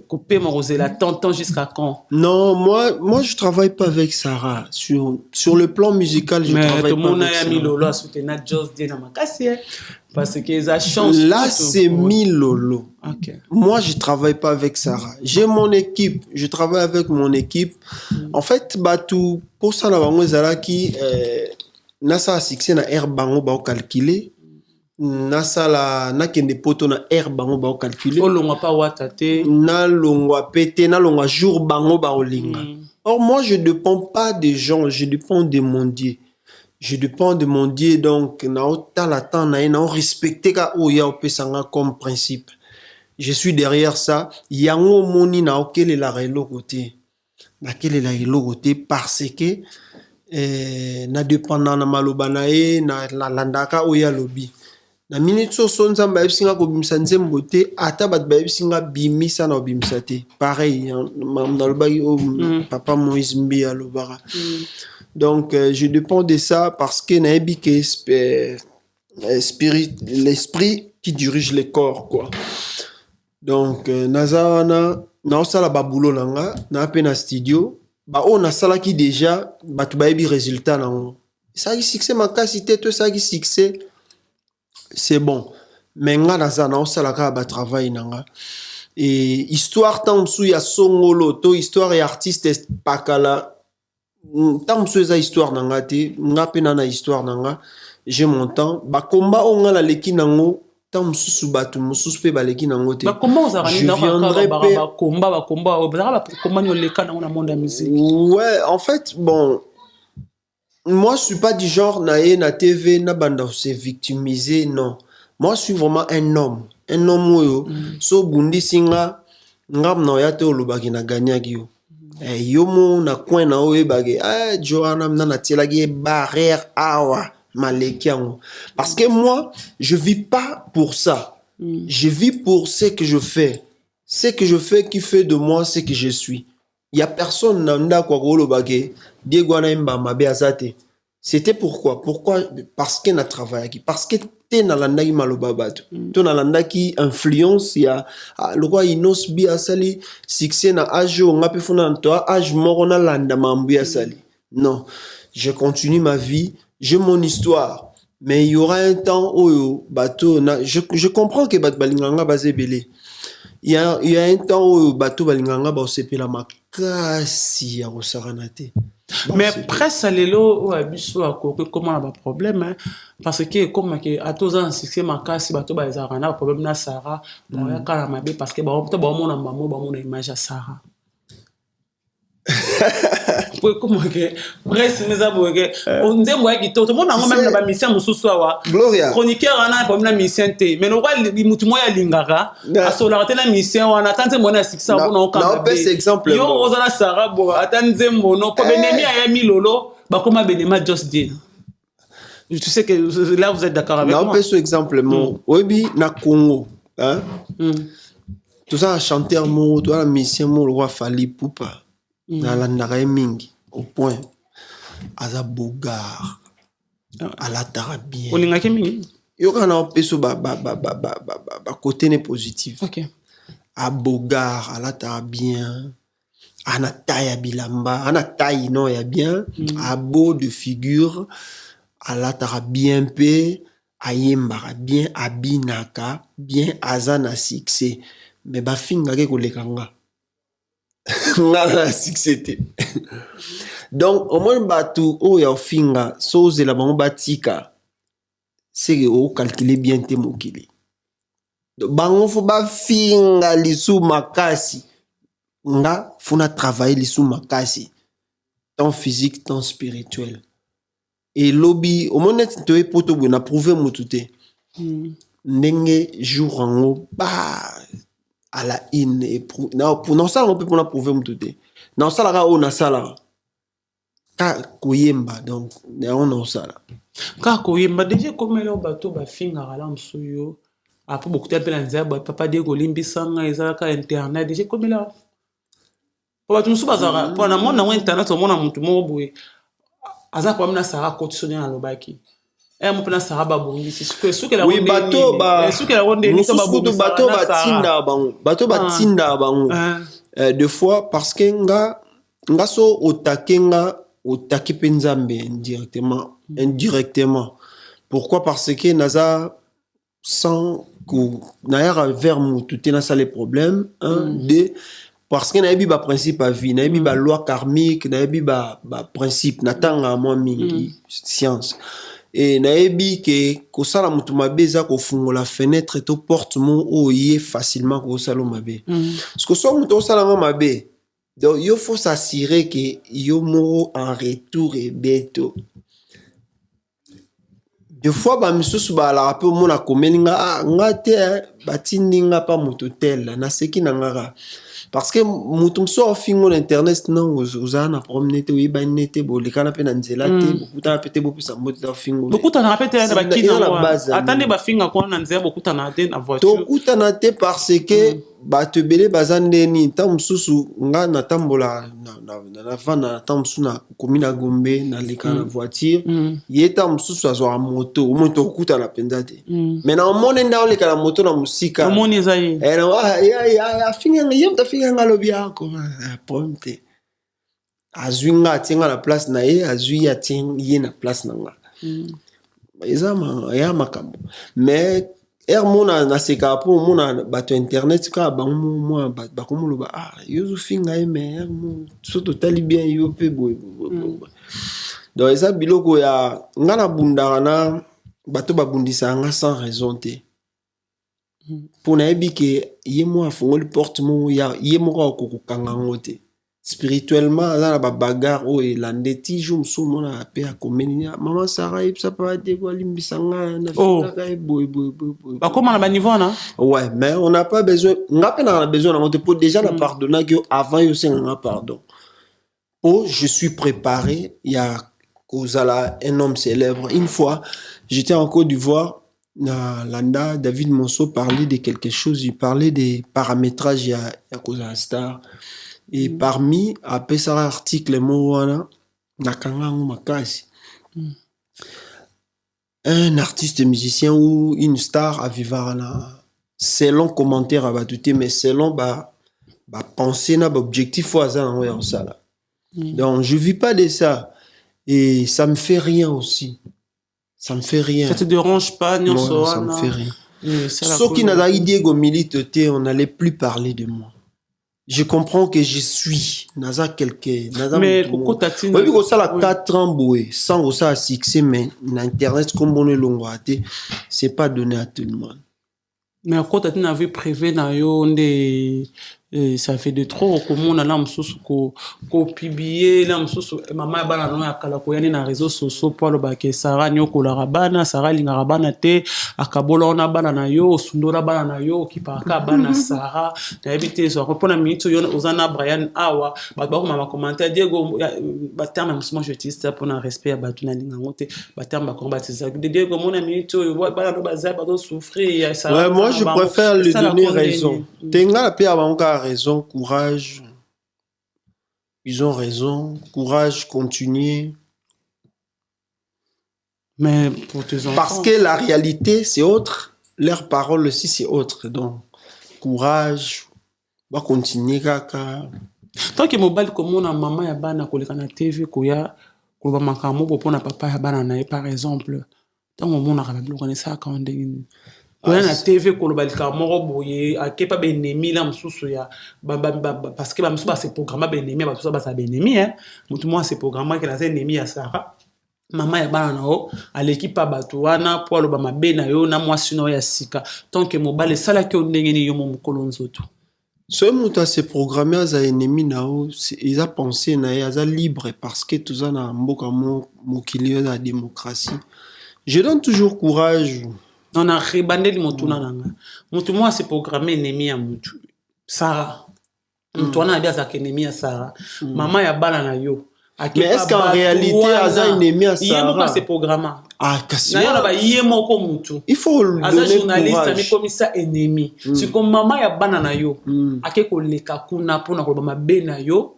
kopema kozela temps jusqu'à quand? Non, moi je travaille pas avec Sarah sur le plan musical je travaille pas avec Sarah. Milolo a soutenu Just Day na makasi parce que ça change. Là c'est Milolo. Okay. Moi je travaille pas avec Sarah. J'ai mon équipe, je travaille avec mon équipe. En fait tout pour ça na bango ezalaki nasa succès na air bango ba calculer. Nasala nakende poto na air bango ba calculer. Olongwa pa watate. Na longwa pete na longwa jour bango ba olinga. Or moi je dépends pas des gens, je dépends de mon Dieu. Je dépends de mon Dieu donc na otala temps na respecter ka oya opesanga comme principe. Je suis derrière ça. Yango moni na okele la relo côté. Na kele la relo côté parce que na dépendant na maloba na e na landaka oya lobi. Na minute so sonza ba ebisinga ko bimisa nzembo te ata bat ba ebisinga bimisa na bimisa te. Pareil na lobaki papa Moïse Mbi alobara. Donc je dépends de ça parce que na ebi que l'esprit qui dirige le corps quoi. Donc nazawana na osala babulo nanga na pe na studio ba on a sala qui déjà batu ba ebi résultat nango. Ça qui succès makasi te to ça qui succès c'est bon mais nga nazana osala ka ba travail nanga et histoire tant sou ya songolo to histoire et artiste pakala tant sou eza histoire nanga te nga pe na histoire nanga j'ai mon temps ba combat onga la leki nango tant mususu batu mususu pe baleki nango te je viendrai ba combat nyo leka nango na monde ya musique. Ouais en fait bon moi je suis pas du genre na TV na banda se victimiser non moi je suis vraiment un homme oyo so bundi singa ngam na ya te olobaki na ganyaki yo yo mo na coin na oyo bage Joanna na tielaki barrière awa malekiango parce que moi je vis pas pour ça je vis pour ce que je fais qui fait de moi ce que je suis. Il y a personne nanda kwa olobaki Diego na mbamba be azate. C'était pourquoi parce que na travaillé parce que te na landa ki maloba bato to na landa ki influence ya le roi Inos bi asali succès na age nga pe funa to age moko na landa mambu ya sali. Non, je continue ma vie, j'ai mon histoire, mais il y aura un temps où bato na je comprends que bat balinganga bazebele. Il y a un temps où bato balinganga ba osepela makasi ya kosaranate. Mais presse lelo o abiso akoko comment na ba problème parce que comme que à tous ans succès makasi bato ba ezara na problème na Sarah bon ya kala mabe parce que ba mona maman ba mona image ya Sarah. Comment que presse mais abo que on nzembo ya kitoto mona ngo même na ba mission mususu wa chroniqueur ana problème na mission te mais no kwa mutu moya lingaka asola te na mission wana tanze mona succès bona okamba exemple yo ozana Sarah bo atanze mono ko benemi ya Milolo ba koma benema Just Day. Tu sais que là vous êtes d'accord avec moi. Non, ce exemple mon obi na Congo hein. Tout ça chanteur mo toi la mission mo le roi Fally Ipupa na landaka mingi au point aza bogar ala tarabien olingaki mingi yo kana peso ba côté né positif. OK. A bogar ala tarabien ana taille bilamba ana taille non ya bien a beau de figure ala tarabien pe ayembaka bien abinaka bien azana succès mais ba finga ke kolekanga ngala succès. Donc au moins batu o ya finga soze la bango batika c'est o calculer bien te mokili bango fo ba finga lisu makasi nga funa travailler lisu makasi tant physique tant spirituel et lobby au moins net to poto na prouver mutute ndenge jour ango ba à la in et pour non ça on peut pour prouver mutute non ça la on a ça là ka koyemba donc on a ça là ka koyemba déjà comme là bato ba finga la msuyo après beaucoup de gens papa de kolimbisanga ezalaka internet déjà comme là pour bato musu bazara pour na mona internet mona mutu mo boye aza kwa mna sara kotisonye na lobaki mo pena sara babongi suke la oui bato ba suke la ronde ni bato batinda bango bato batinda bango deux fois parce que nga so otakenga otaki penzambe indirectement pourquoi parce que naza sans que naira vers mutu na ça les problèmes deux parce que naebi ba principe à vie naebi ba loi karmique naebi ba principe natanga moi mingi science et naebi que ko sala mutu mabe za ko fungola fenêtre to porte mon oye facilement ko sala mabe parce que so mutu sala mabe donc il faut s'assurer que yo mo en retour et beto des fois ba misusu ba la rappel mon a komelinga ngate batindinga pa mutu tel na seki na ngara parce que mutum so fingo internet non uzana promener te wiba nete bo likana pe na nzela te bokuta pete bo pisa mota fingo bokuta na pete na bakina attendez ba finga ko na nzela bokuta na te na voiture to kuta na te parce que ba te belé bazande ni tam susu nga na tambola na vana tam suna komina gombe na likana voiture yeta mususu azo a moto o moto kuta na pendate mais na mone nda ole kala moto na musika mone zai ya finga yemta finga lobia ko pomte azuinga tinga la place na ye azui ya tinga na place na nga ezama ya makambo mais mona na seka po mona bato internet ka ba mo ba komo ba yo finga mais so totally bien yo pe boy donc eza biloko ya ngana bundara na bato babundisa nga sans raison te pour na ebi ke yemo afongoli porte mo ya yemo ko kanga ngote spirituellement za ba bagarre o elande ti jour so mona pe a komeni maman Sarah ipsa pa de ko limbisanga na fika boy ba comment na ba niveau na ouais mais on n'a pas besoin ngape na besoin na pour déjà na pardonner que avant yo senga pardon oh je suis préparé il y a Kozala un homme célèbre une fois j'étais en Côte d'Ivoire Landa David Monceau parlait de quelque chose il parlait des paramétrages il y a Kozala Star et parmi après ça article moana nakangango makasi un artiste musicien ou une star à vivre là selon commentaire à batouté mais selon ba pensée na ba objectif au hasard en ça là donc je vis pas de ça et ça me fait rien aussi ça me fait rien ça te dérange pas non ça me fait rien ce qui n'a idée go milite on n'allait plus parler de moi. Je comprends que je suis naza quelqu'un mais pourquoi t'as-tu oui ça la 4 ans boy sans ça succès mais l'internet comme on est longuate c'est pas donné à tout le monde mais quand tu n'avais prévu na yo ndé ça fait de trop comme on a là msusu ko publier là msusu maman bana no ya kala ko yani na réseaux sociaux pour le baké Sarah nyoko la rabana Sarah linga rabana te akabola ona bana na yo sundora bana na yo ki paraka bana Sarah na habité so pour na minute yo ozana Brian awa ba mama commentaire Diego ba terme moi je utilise ça pour un respect à batuna linga ngote ba terme ba combattre Diego mon ami to bana no baza ba souffrir ouais moi je préfère lui donner raison tenga la pia ba raison, courage. Ils ont raison, courage, continuer. Mais pour tes enfants... Parce que la réalité, c'est autre. Leurs paroles aussi, c'est autre. Donc, courage, va continuer, kaka. Tant que mobile comme on a maman ya bana koleka na TV koya koloba makambo pour na papa ya bana na par exemple. Tant que on a kabelo connaît ça quand toya na TV kolobalika moko boye akepa benemi la mosusu ya parce que bamosusu base programme benemi basusu basa benemi mutu mwa se programme ke naza enemi ya Sarah mama ya bana na o aleki pa bato wana po aloba mabe na yo na mwasi na yo ya sika tonke mobale esalaki yo ndenge nini yo mo mokolo nzoto soki moto ase programme aza ennemi na yo eza pensé na ye aza libre parce que toza na mboka mokili oyo ya démocratie. Je donne toujours courage. On a rebandeli motuna nanga mutu mwa ase programme ennemi ya mutu Sarah mutu wana abia azaka ennemi ya Sarah mama ya bana na yo. Mais est-ce qu'en réalité, Aza est ennemi à Sarah? C'est programme. Ah, kasi. Il faut le donner journaliste, mais comme ça ennemi. C'est comme maman ya banana yo. Ake ko leka kuna pona ko ba bena yo,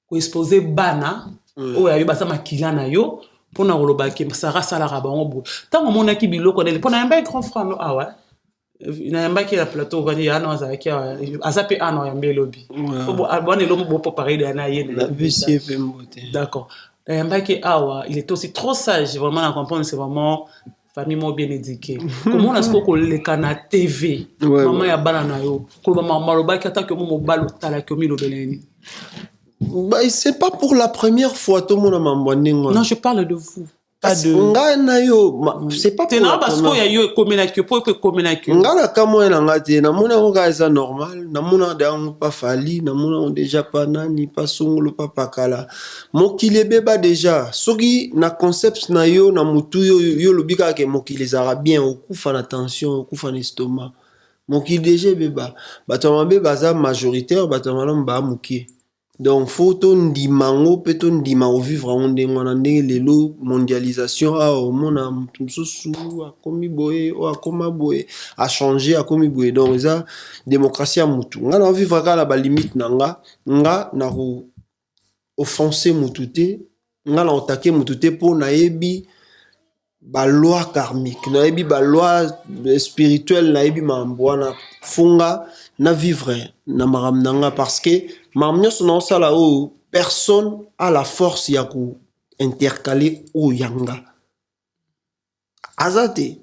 ko exposer bana, o ya yo ba sa makila na yo, pona ko loba ke Sarah sala ka bango bo. Tant mo na ki biloko na pona yamba grand frère no ah ouais. Na yamba ki la plateau vani ya no za ki azape ano ya mbelobi bo abone lo mo po pareil na yene la visie pe mbote d'accord na yamba ki awa il est aussi trop sage vraiment à comprendre c'est vraiment famille mo bien éduquée comment est-ce qu'on le kana TV maman ya bana na yo ko ba mama lo ba ki attaque mo balo tala ki mi lo beleni bah c'est pas pour la première fois tout mon maman ningo non je parle de vous. C'est pas pour la première normal namuna dango pas fali namuna déjà pas nani pas songolo pas pakala mokile beba déjà soki na concept na yo na mutu yo lobika ke mokile zara bien okufa na tension okufa na estomac mokile déjà beba bato beba za majoritaire bato ba mukie. Donc, faut ton dimango, peut-on dimango vivre en ndengwanande lelo mondialisation a au monde a mtumsusu a komi boye o a koma boye a changé a komi boye donc ça démocratie a mutu nga na vivre ka la ba limite nanga nga na ko offenser mutute nga na attaquer mutute pour na yebi ba loi karmique na yebi ba loi spirituelle na yebi mambwana funga na vivre na maram nanga parce que personne a la force ya ku intercaler ou yanga azate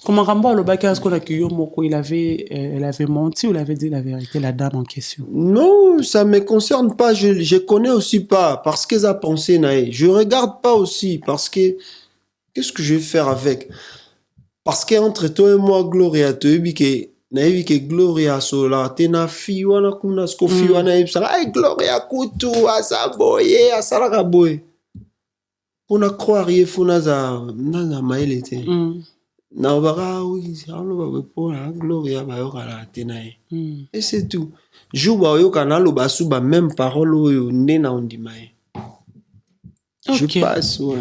comment Rambo le bac est-ce qu'on a eu moko elle avait menti ou elle avait dit la vérité la dame en question non ça me concerne pas je connais aussi pas parce que ça pensé nae je regarde pas aussi parce que qu'est-ce que je vais faire avec parce que entre toi et moi Gloria te bike na yebi ke Gloria sola tena fi wana kuna sko fi wana yebsala ay Gloria kutu asaboye asala boye pona croire yefuna za na maelete na bara oui alo ba pona Gloria ba yokala tena et c'est tout juba yokana lo basu ba même parole yo ndena ondimae. Je passe, ouais.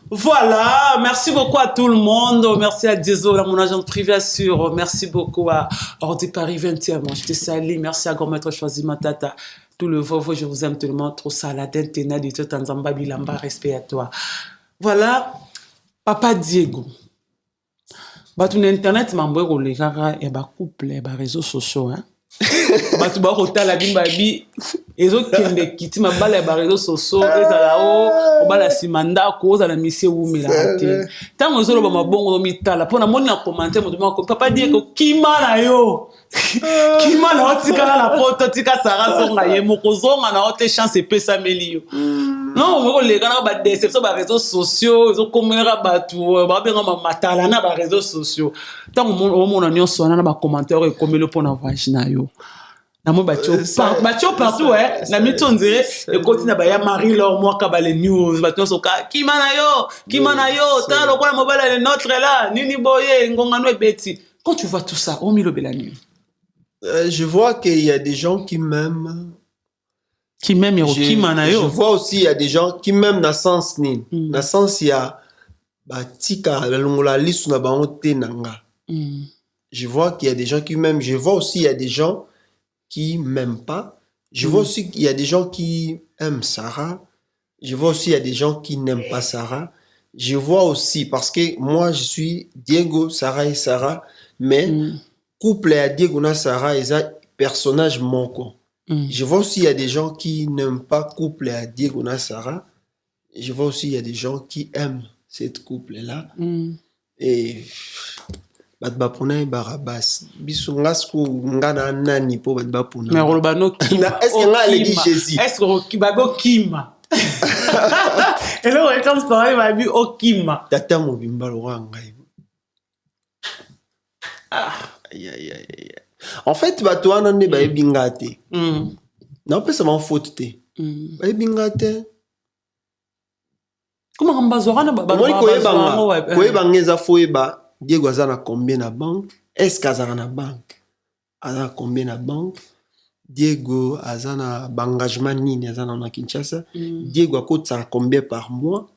Voilà, merci beaucoup à tout le monde. Merci à Dizo, mon agent privé assure. Merci beaucoup à Ordi Paris 20e. Je te salue. Merci à Grand Maître Choisi Matata. Tout le vovo, je vous aime tellement. Trop saladin, tena, du tout, tanzamba, bilamba, respect à toi. Voilà, Papa Diego. Batu internet, mambo, les gars, et ba couple, et ba réseaux sociaux, hein. Batu ba hôtel la bimba bi ezo kende kiti mabala ba réseaux sociaux ezala o bala simanda ko za na mission umela te tango zolo ba mabongo mitala pona moni na commenter mo ko papa die ko kima na yo kima na otikala la poto tika Sarah songa ye moko zonga na ote chance pesa melio non mo ko le kana ba déception ba réseaux sociaux ezo komera batu ba benga matala na ba réseaux sociaux tango mo na nyonso na ba commentaire e komelo pona vagina yo na mo batio partout na mitonze e continue ba ya Marie leur moi ka ba les news batio soka kimana yo ta lo kwa mobile le notre là nini boye ngongano ebeti quand tu vois tout ça au milieu de la nuit je vois qu'il y a des gens qui m'aiment je vois aussi il y a des gens qui m'aiment dans sens ni dans sens il y a batika la longola lisu na bango tenanga. Je vois qu'il y a des gens qui m'aiment. Je vois aussi il y a des gens qui m'aiment pas. Je vois aussi qu'il y a des gens qui aiment Sarah. Je vois aussi il y a des gens qui n'aiment pas Sarah. Je vois aussi, parce que moi je suis Diego, Sarah et Sarah, mais couple à Diego et Sarah, ils ont personnage manquant. Je vois aussi il y a des gens qui n'aiment pas couple à Diego et Sarah. Je vois aussi il y a des gens qui aiment cette couple-là. Et bat ba pona Barabas biso ngasko ngana nani po bat ba pona mais rolobano kima est-ce que nga alegi Jésus est-ce que babo kima et là comme ça il va dire okima tata mobimba lo ngai aïe aïe aïe en fait bato wana nde bayebinga te na pesa ma faute te bayebinga te comment mbazorana koyebanga eza foyeba Diego aza na combien na banque est-ce que aza na banque aza na combien na banque Diego aza na engagement nini aza na Kinshasa Diego akotisa combien par mois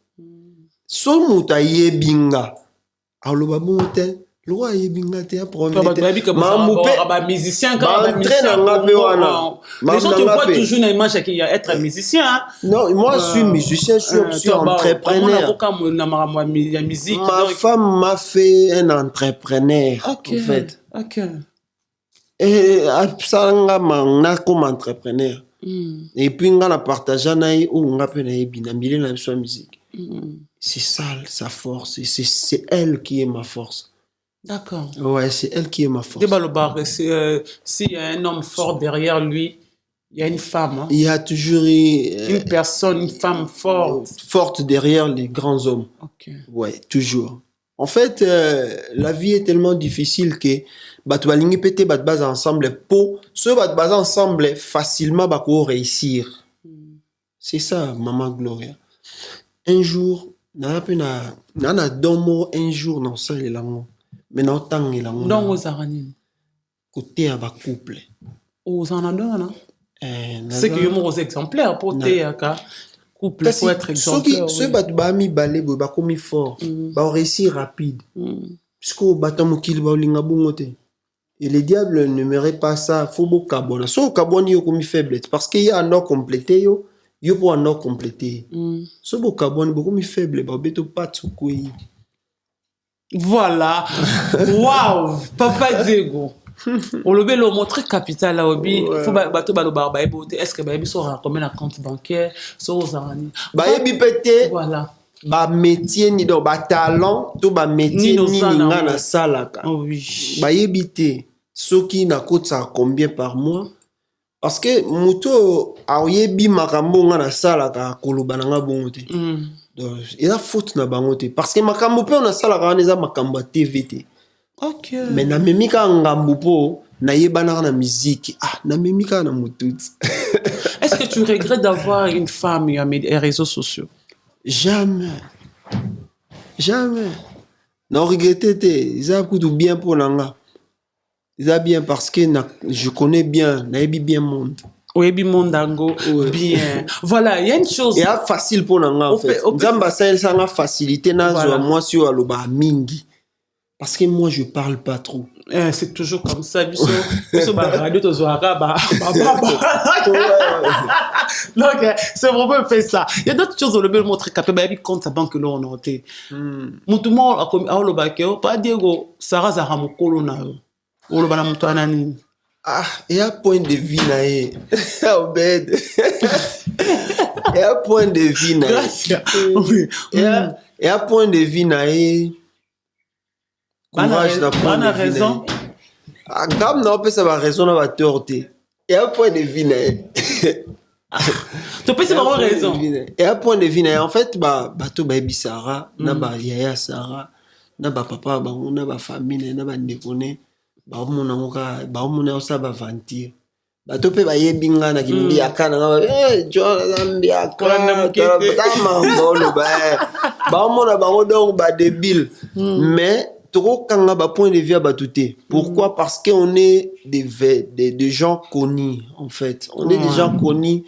so moto ayebinga aloba bon te lo ayebinga te problème ba musicien quand ba musicien les gens te voient toujours une image qui être musicien non moi je suis musicien je suis entrepreneur ma femme m'a fait un entrepreneur en fait et ça nga comme entrepreneur et puis nga na partager na ou nga pe na ebina mbile na biso musique c'est ça sa force c'est elle qui est ma force. D'accord. Ouais, c'est elle qui est ma force. S'il y a un homme fort derrière lui, il y a une femme. Hein? Il y a toujours une personne, une femme forte. Forte derrière les grands hommes. Ok. Ouais, toujours. En fait, la vie est tellement difficile que tu vas péter base ensemble pour ceux qui base ensemble facilement pour réussir. C'est ça, Maman Gloria. Un jour, nana domo un jour dans ça les langues. Mais non, tant il a donc aux aranis côté à ba couple aux anadona c'est que yo exemplaires pour te aka couple faut être exemplaire ceux qui ba mi balé ba komi fort ba réussir rapide puisque batamu kil ba linga bungote et le diable n'aimerait pas ça faut beau carbone so carbone yo komi faible parce qu'il y a un ordre complété yo pour un ordre complété so beau carbone beaucoup mi faible ba beto pas tsukui. Voilà. Waouh, Papa Diego. On le veut le montrer capital là obi. Faut bateau balo barba ebote. Est-ce que baby sera combien un compte bancaire so ozarani. Baby pété. Voilà. Ba métier ni do ba talent to ba métier ni nga na salaka. Oh oui. Baby té. Soki na cote ça combien par mois? Parce que muto ayebi makambo nga na salaka koloba nga bongote. Il a faute na bangote parce que makambo pe on a sala kana eza makambo TVT. OK. Mais na memika ngambu po na yebana na musique. Na memika na mututi. Est-ce que tu regrettes d'avoir une femme et les réseaux sociaux? Jamais. Non regretter te, ils a tout bien pour nanga. Ils a bien parce que je connais bien, na yebi bien monde. Oui, Mondango, bien. Voilà, il y a une chose. Il y a facile pour nous, en fait. Nzamba ça a facilité, moi, sur Aloba Mingi. Parce que moi, je parle pas trop. C'est toujours comme ça. Donc, c'est vraiment fait ça. Il y a d'autres choses, on le montrer capable de compte sa banque là on a été. Tout le monde a comme à l'obakeo, pas Diego, Sarah Zahamokolo na. On le bana mutanani. Il y a point de vie naé. Obed. Il y a point de vie naé. Il y a point de vie naé. Courage na point de vie. Raison. Gam na peut ça va raison na va torter. Il y a point de vie naé. Tu peux avoir raison. Il y a point de vie naé. En fait bato baby Sarah, na ba yaya Sarah, na ba papa ba na ba famille na ba ndekone. Baumuna osaba vantir bato pe bayebinga na kimbi akana Zambi akana tamangolo baumuna bango donc ba débile mais trop kanga ba point de vue batuté pourquoi parce que on est des gens connus en fait on est des gens connus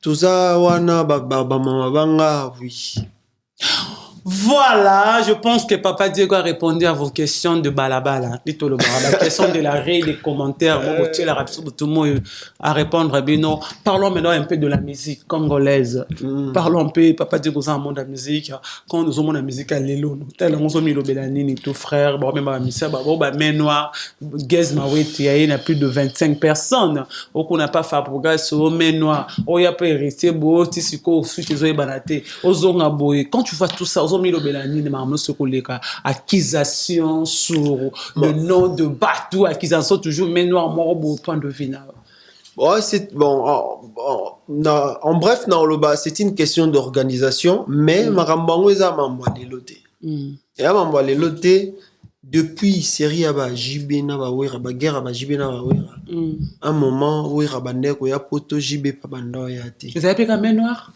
tout ça wana ba mama banga oui. Voilà, je pense que Papa Diego a répondu à vos questions de balabala. Dites-le, la question de l'arrêt, des commentaires. Tout le monde à répondre. Non, parlons maintenant un peu de la musique congolaise. Parlons un peu, Papa Diego, dans le monde de la musique. Quand nous avons la musique à l'élo, tel on a mis le Bélanini, tout frère, même à Missa, main noire, Gez Maweti, il y a plus de 25 personnes. On n'a pas fait pour gars, main noire. On y a pas resté, beau, tisiko, suite, ils ont banaté. Quand tu vois tout ça, bazomilo belani ne maman ce koleka accusation sur le nom de Batou, accusation toujours mais noir mort au point de vue là. Ouais, c'est bon. En bref, c'est une question d'organisation, mais Marambango est à Mamboa loté. Et à Mamboa loté depuis série aba JB na ba wera ba guerre aba JB na ba wera. Un moment où Rabandeko ya poto JB pa bando ya te. Vous avez pris main noire?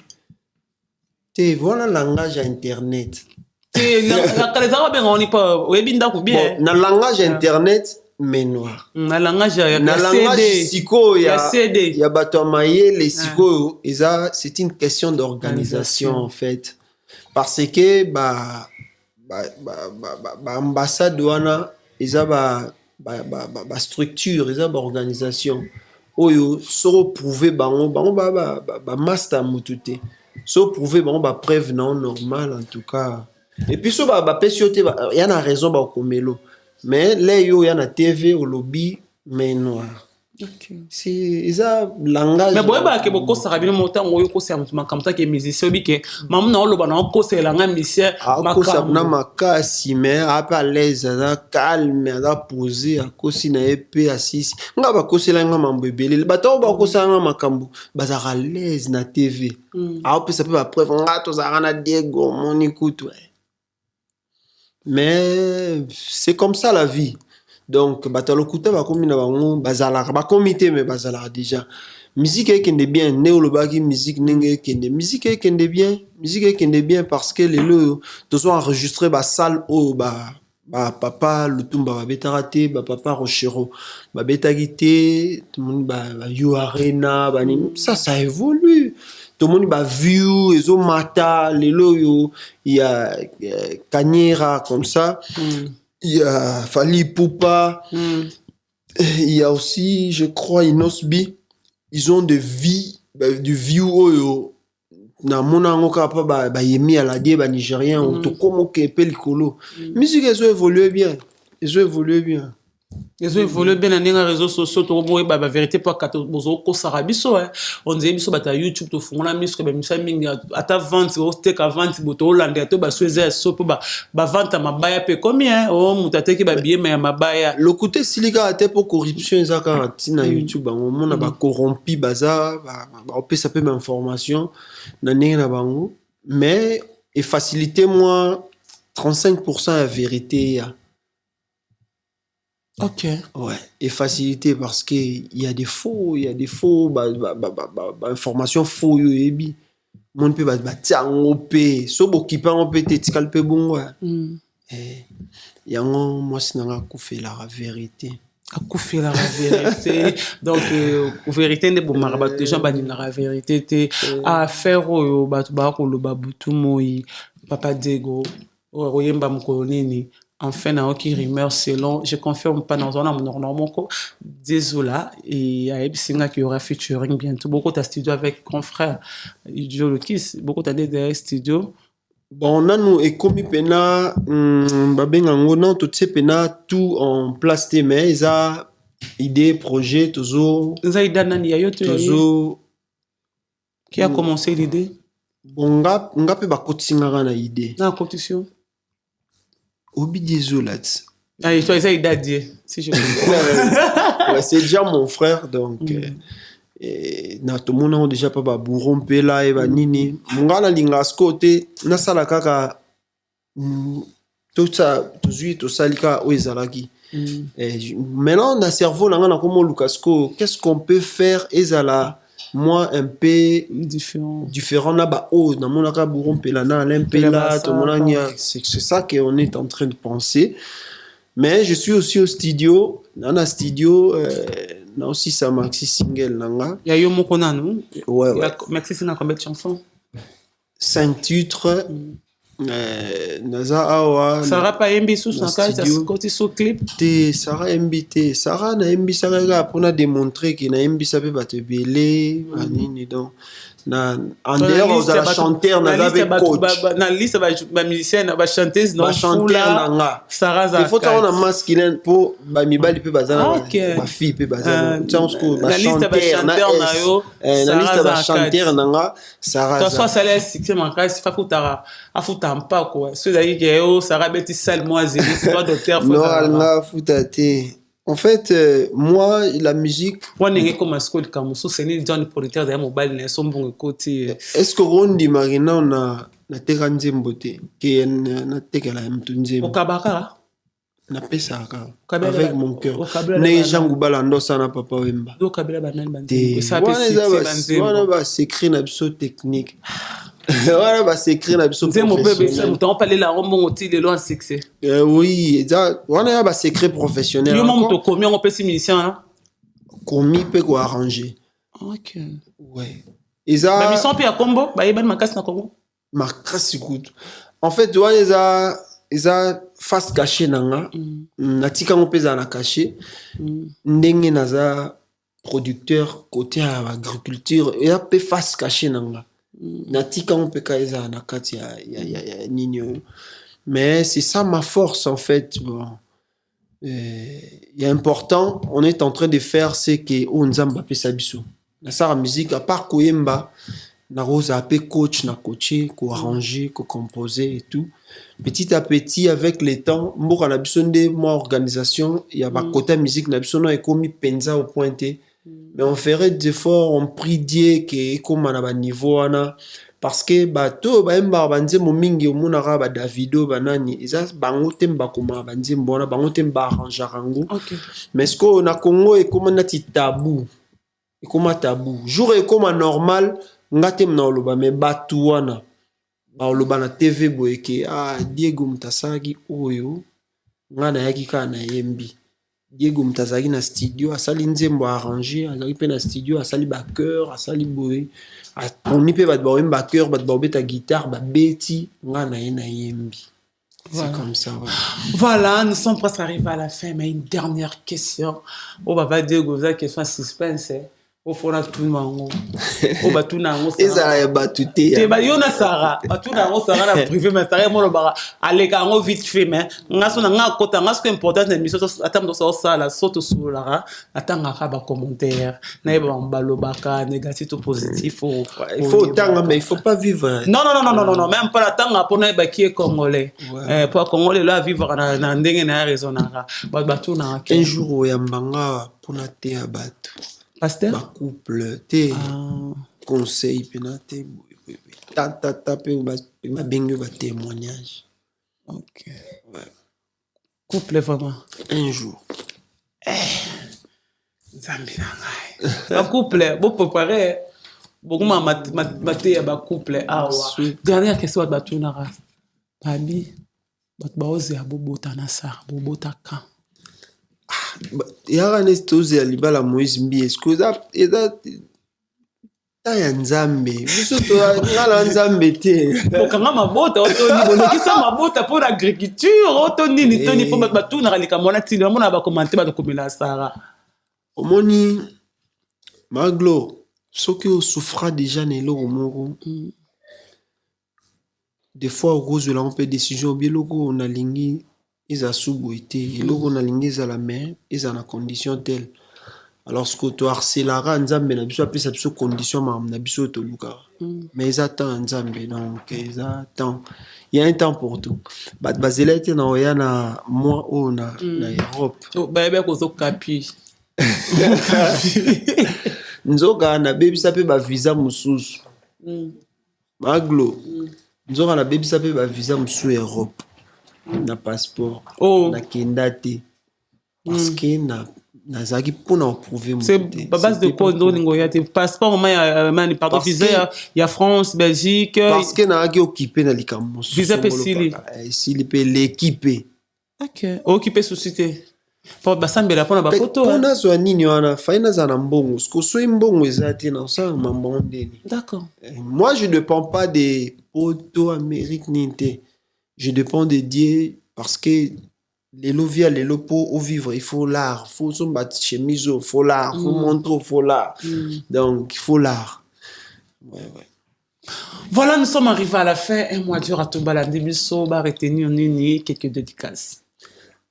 Te voilà langage internet. Te la kaleza ba ngoni pa webinda ku bien. Na langage internet mais noir. Na langage ya CD. Siko ya CD. Ya bato maye les siko c'est une question d'organisation en fait. Parce que ambassade wana eza ba structure eza ba organisation oyo so prouver bango ba master mutute so prouver bango ba preuve non normal en tout cas et puis so ba pesiote y a na raison ba komelo mais là yo y a na TV au lobby mais noir. Okay. C'est ça langage. Mais boy ba ke boko sarabino monta ngoyo ko sa mutuma kamta ke musicien bike mamu na oloba na ko se langa musicien makam na makasi mais apa l'aise za calme za poser akosi na ep assisi nga ba ko se langa mambo ebele bato ba ko sa nga makambo baza à l'aise na TV pe ça peut ba preuve nga to za na Diego moni kutu mais c'est comme ça la vie. Donc batalokuta ba komi na bango bazala ba comité mais bazala déjà musique ekende bien néolobaki musique nenge ekende musique ekende bien parce que les lo to so enregistrer ba salle au papa Lutumba ba betarate ba papa Rochero ba betagité tout le monde ba you arena ba ça évolue tout le monde ba view ezo mata les lo yo il y a Kanyera comme ça. Il y a Fali Poupa, il y a aussi, je crois, Inosbi. Ils ont de vie, du view oyo. Na mona ngoka pa ba yemi à la die ba nigérien ou to komo ke pelikolo. Musique ils ont évolué bien. Ils ont évolué bien na nenga réseaux sociaux to mo ba vérité pas ka bozo ko sarabiso on dit biso bata YouTube to fungona miso ba misa mingi ata vente o stake à vente boto Hollande to ba sweze so ba vente mabaya pe combien o mutate ki ba billet mais mabaya le côté silica ate pour corruption ezaka tina YouTube on mona ba corrompi baza ba peut ça peut information na nenga bango mais et faciliter moi 35% la vérité. Ok. Ouais. Et facilité parce que il y a des faux, information faux yo ebi. Mon peut tiango pe, so bokipa on peut tetikal pe bongo. Yango moi sinanga koufer la vérité. A koufer la vérité. Donc vérité ne bon marabat gens bani la vérité te a faire o batu ba ko lo babutu moi papa Diego o yemba mkolonini. Enfin, na aucune rumeur selon, je confirme pas dans un normalement désolé et à Ebisinga qui aura featuring bientôt beaucoup de studio avec confrère Idio Lokis beaucoup de studio. Bon on a nous et comme pena babenga ngona tout ces pena tout en place tes mains ça idée projet toujours Zaida nani ya yoto toujours qui a commencé l'idée bon nga pe ba kotinga na idée na compétition Obi désolé. Ah, il faut essayer d'aider, si je ouais, c'est déjà mon frère, donc. Na tout le monde a déjà pas bourron pela et nini. Mungala lingas côté, na sala kaka. Tout ça, tout ça, lika oezalaki. Maintenant, na cerveau, na comme Lucasco, qu'est-ce qu'on peut faire ezala? Moi un peu différent là-bas dans mon aka bourron pelana l'impela c'est ça qu'on est en train de penser mais je suis aussi au studio dans un studio là aussi ça maxi single nanga ya yo moko nanu ouais maxi c'est na combien de chansons 5 titres naza awa Sarah pa MB sous na ka côté so clip te Sarah MB Sarah na MB Sarah pour na démontrer que na MB ça peut pas te belé nini donc en dehors ozala chanteur naza be coach na liste bamusicien bamusicienne bachanteur na nga ifo ntango na masculin mpo bamibali mpe baza na bafille mpe baza na liste bachanteur na nga saraza asali succès makasi afuta mpako so ezalaki ke yo sara beti sale moisili toi docteur non alinga afuta te. En fait, moi, la musique... Est-ce que Rondi Marina, on a terre nzembote, qui est na tekela mtunzembo. Okabaka? Na pesaka. Avec mon cœur. Ne jangu balando sana papa wemba. Do kabila banani banzembo. Wana ba secret na biso technique. Voilà, bah c'est écrit na biso professionnel. Vous t'en parlé la rombon outil de loin succès. Oui, ça on a bah secret professionnel. Yo même to combien on peut si musicien là? Commis peut quoi arranger. OK. Ouais. Et ça ba mission puis à combo, ba yeba makas na combo. Makas écoute. En fait, tu vois les a face cachée nanga. Na tika on pesa na caché. Ndenge naza producteur côté agriculture et a pe face cachée nanga. Natika on peut kaisa na kati ya nini. Mais c'est ça ma force en fait. Bon. Important, on est en train de faire c'est que on nzamba pe sabiso. Na sa musique à part koyemba na rosa pe coach na coacher, ko arranger, ko composer et tout. Petit à petit avec les temps, mboka na biso nde moi organisation, il y a ba côté musique na biso no ekomi penza au pointé. Mais on ferait des efforts, on prie Dieu que comme on a niveau ana parce que bato ba emba banze momingi omunara ba Davido banani isa bango temba koma banze mbona bango temba arranger rango. Mais ce qu'on a Congo et comme nati tabou. Et comme tabou. Jour et comme normal ngatem na oloba mais batu wana ba oloba na TV boyeke Diego Mtasagi oyo ngana yaki kana yembi. Diego Mtazagi na studio asali nzembo arrangé azali pe na studio asali ba cœur asali boy on peut ba ba ba cœur ba beta guitare ba beti ngana na yembi. C'est comme ça. Voilà, nous sommes presque arrivés à la fin, mais une dernière question. Oh baba Diego, ça question suspense. Au fond là tout mango. Oh ba tout nango. Ezala ba tuté. Te ba yona Sara, ba tout nango Sara na privé mais Sara mo lo ba aleka ngo vite fait mais ngaso na nga kota ngaso ko important na mission atam do ça la soto solara atanga ka ba commentaire na ba balobaka négatif ou positif il faut tanga mais il faut pas vivre. Non, même pas la tanga pour na ba qui est congolais. Pour congolais là vivre na ndenge na raison na ba tout na un jour ya mbanga pour na te abatu. Pasteur? Ma couple, te conseil, penate, tata pe ma bengue va témoignage. Ok. Ouais. Couple vraiment. Un jour. Zambi na ngai. Ma couple, bon préparer. Beaucoup ma te ba couple awa. Dernière question ba tunara. Babi, bat ba ozi abobota na sa, bobota kan. Yara nestoze ya libala Moïse Mbi eskuza ta ya nzambe biso to ngala nzambe te okanga mabota otoni bolekisa mabota pour l'agriculture otoni ni toni pour batu na kalika mona tini mona ba commenter ba komela Sara omoni maglo soki o souffra déjà nelo moko des fois au cause de la décision bien logo on a lingi ils a sous-boité et logo na lingeza la main ils en a condition telle alors ce que tu harcelara nzambe na biso apesa biso condition na biso to luka mais ils attendent nzambe donc ils attendent il y a un temps pour tout bazelete na oya na moi on a na Europe ba be ko zo kapi nzoka na baby sa pe ba visa mususu maglo nzoka na baby sa pe ba visa mususu Europe na passeport na kendate parce que na zaki pour na prouver mon c'est base de quoi ndongo ya te passeport mani pardon visa ya France Belgique parce que na aki occupé na likambo visa pe sili pe l'équipe OK occupé société pour basambela pona ba photo pona so nini wana faina za na mbongo sko so mbongo ezati na ça mambo ndeni d'accord moi je ne dépends pas des auto Amérique ninte. Je dépends de Dieu parce que les lovias, les lopos, au vivre, il faut l'art. Il faut se battre chemise, il faut l'art. Il faut montrer, il faut l'art. Donc, il faut l'art. Ouais, ouais. Voilà, nous sommes arrivés à la fin. Un mois dur à Tombala Demiso, va retenir Nini, quelques dédicaces.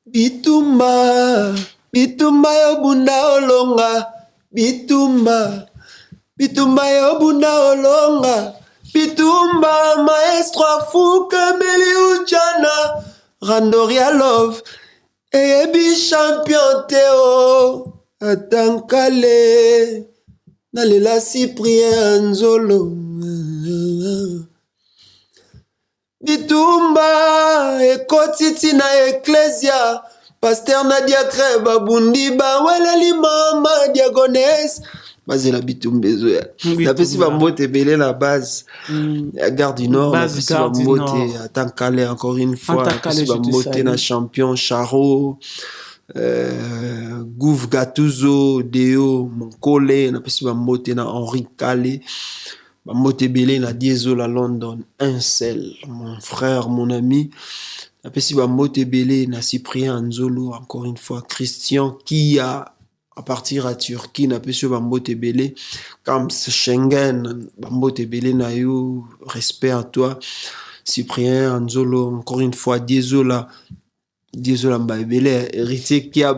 Bitumba, bitumba yo bunda olonga, bitumba, bitumba yo bunda olonga, bitumba maestro afuka beli ujana, Randoria love, eyebi champion teo, atankale, nalela Cyprien Nzolo. Bitumba ekotiti na Ecclesia Pasteur Nadia Kreba Bundiba Weleli Mama Diagonès Bazela Bitumba Ezoya napesi bambote belé la base à Gare du Nord napesi bambote à Tankale encore une fois napesi bambote na champion Charo Gouv Gattuso Deo Monkole napesi bambote na Henri Kale Bambote Belé na Diesola London, un seul, mon frère, mon ami. Napesi Bambote Belé na Cyprien Nzolo, encore une fois, Christian qui a à partir à Turquie, napesi Bambote Belé, comme Schengen, Bambote Belé na yo, respect à toi, Cyprien Nzolo, encore une fois, Diesola Mbabele, héritier qui a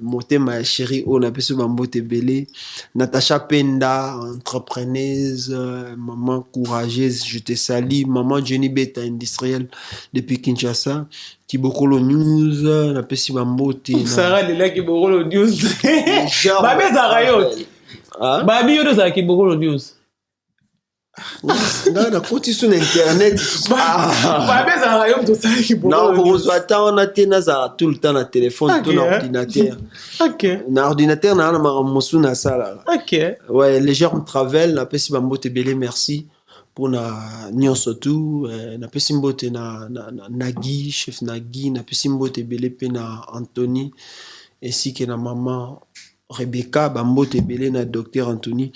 monté ma chérie, on a pu se Bambote Belé, Natacha Penda, entrepreneuse, maman courageuse, je te salue, maman Jenny Beta, industrielle depuis Kinshasa, Kibokolo News, on a pu se Bambote. Sarah, il est là Kibokolo News. Babi Zarayot. Babi Yodo Zara Kibokolo News. Na koti sur internet Babi Zarayot to Sarah Kibokolo News. Non, on se attend on a tena za tout le temps na téléphone, tout l'ordinateur. OK. Na ordinateur na mosu na sala. OK. Ouais, les gens travaillent, na pesi Bambote Belé, merci pour na nyonso tout, na pesi mbote na Nagui, chef Nagui, na pesi mbote Belé pe na Anthony ainsi que na maman Rebecca Bambote Belé na docteur Anthony.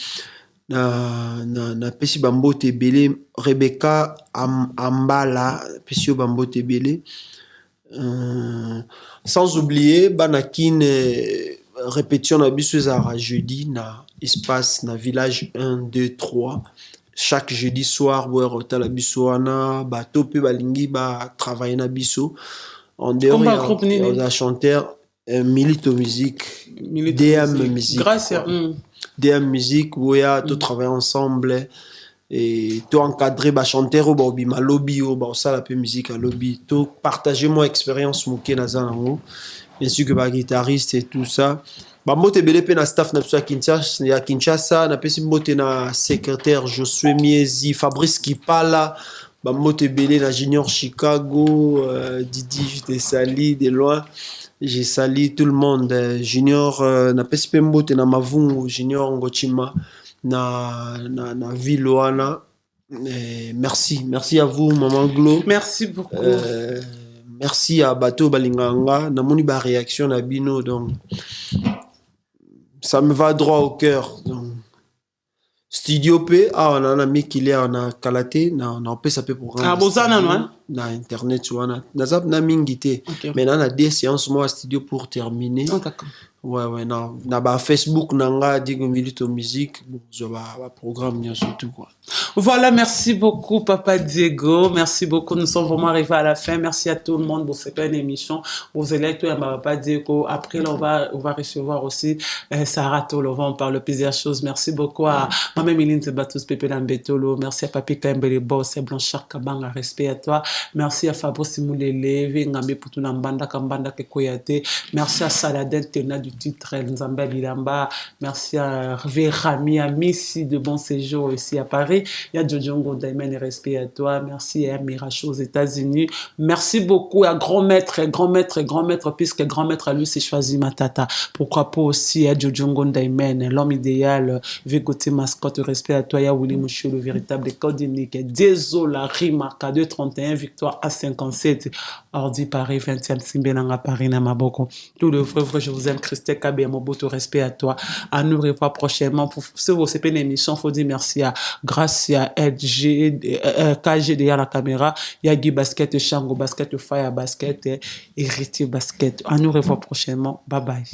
Na pesi Bambote Belé Rebecca Ambala pesi Bambote Belé sans oublier banakin répétition na biso zara jeudi na espace na village 1 2 3 chaque jeudi soir boire hôtel la biso wana bato pe balingi ba travailler na biso en dehors ya chanteur Milito Musique DM Musique grâce à DM Musique où il y a tout travailler ensemble et tout encadrer ba chanteur ba obima lobby ba ça la peu musique à lobby tout partager mon expérience moké na zanango bien sûr que ba guitariste et tout ça ba mbote belé pe na staff na biso ya Kinshasa na pesi mbote na secrétaire Josué Miezi Fabrice Kipala ba mbote belé na Junior Chicago Didi je te salue de loin. J'ai sali tout le monde. Junior, na pesi mbote na Mavungu, Junior Ngochima, na Viloana. Merci à vous, Maman Glo. Merci beaucoup. Merci à Bato Balinganga. Na moni ba réaction na Bino, donc ça me va droit au cœur. Donc, Studio P, on a un ami qui est en Kalaté, on peut s'appeler pour un bozana non na internet wana nazap na mingité mais on a des séances moi studio pour terminer. D'accord. Ouais na ba Facebook nanga Diego Milito Musique bon je va programme bien surtout quoi. Voilà, merci beaucoup Papa Diego, merci beaucoup, nous sommes vraiment arrivés à la fin. Merci à tout le monde pour cette émission. Vous allez tout Papa Diego. Après là, on va recevoir aussi Sarah Tolova, on parle de plusieurs choses. Merci beaucoup à Maman Miline Zebatus Pepe Lambetolo, merci à Papi Kambele Boss et Blanchard Kabanga, respect à toi. Merci à Fabrice Moulele, Ngambe Putuna Mbanda Kambanda Kekoyate. Merci à Saladin Tena du titre Nzamba Bilamba. Merci à Hervé Rami, à Missy de Bon Séjour ici à Paris. Il y a Jojongo Diamond, respect à toi. Merci à Miracho aux États-Unis. Merci beaucoup à grand maître, puisque grand maître à lui c'est choisi Matata. Pourquoi pas aussi à Jojongo Diamond, l'homme idéal, Végoté mascotte, respect à toi. Il y a Willy Mouchou, le véritable code unique. Désolé, Rimarca 231, victoire à 57. Ordi Paris, 20e Simbelanga Paris, Namaboko. Tout le vrai, je vous aime, Christelle Kabé, Moboto, respect à toi. À nous revoir prochainement. Pour ce vous c'est une émission, faut dire merci à Gracia, LG, KG derrière la caméra. Il y a Guy Basket, Shango Basket, Fire Basket, Héritier Basket. À nous revoir prochainement. Bye bye.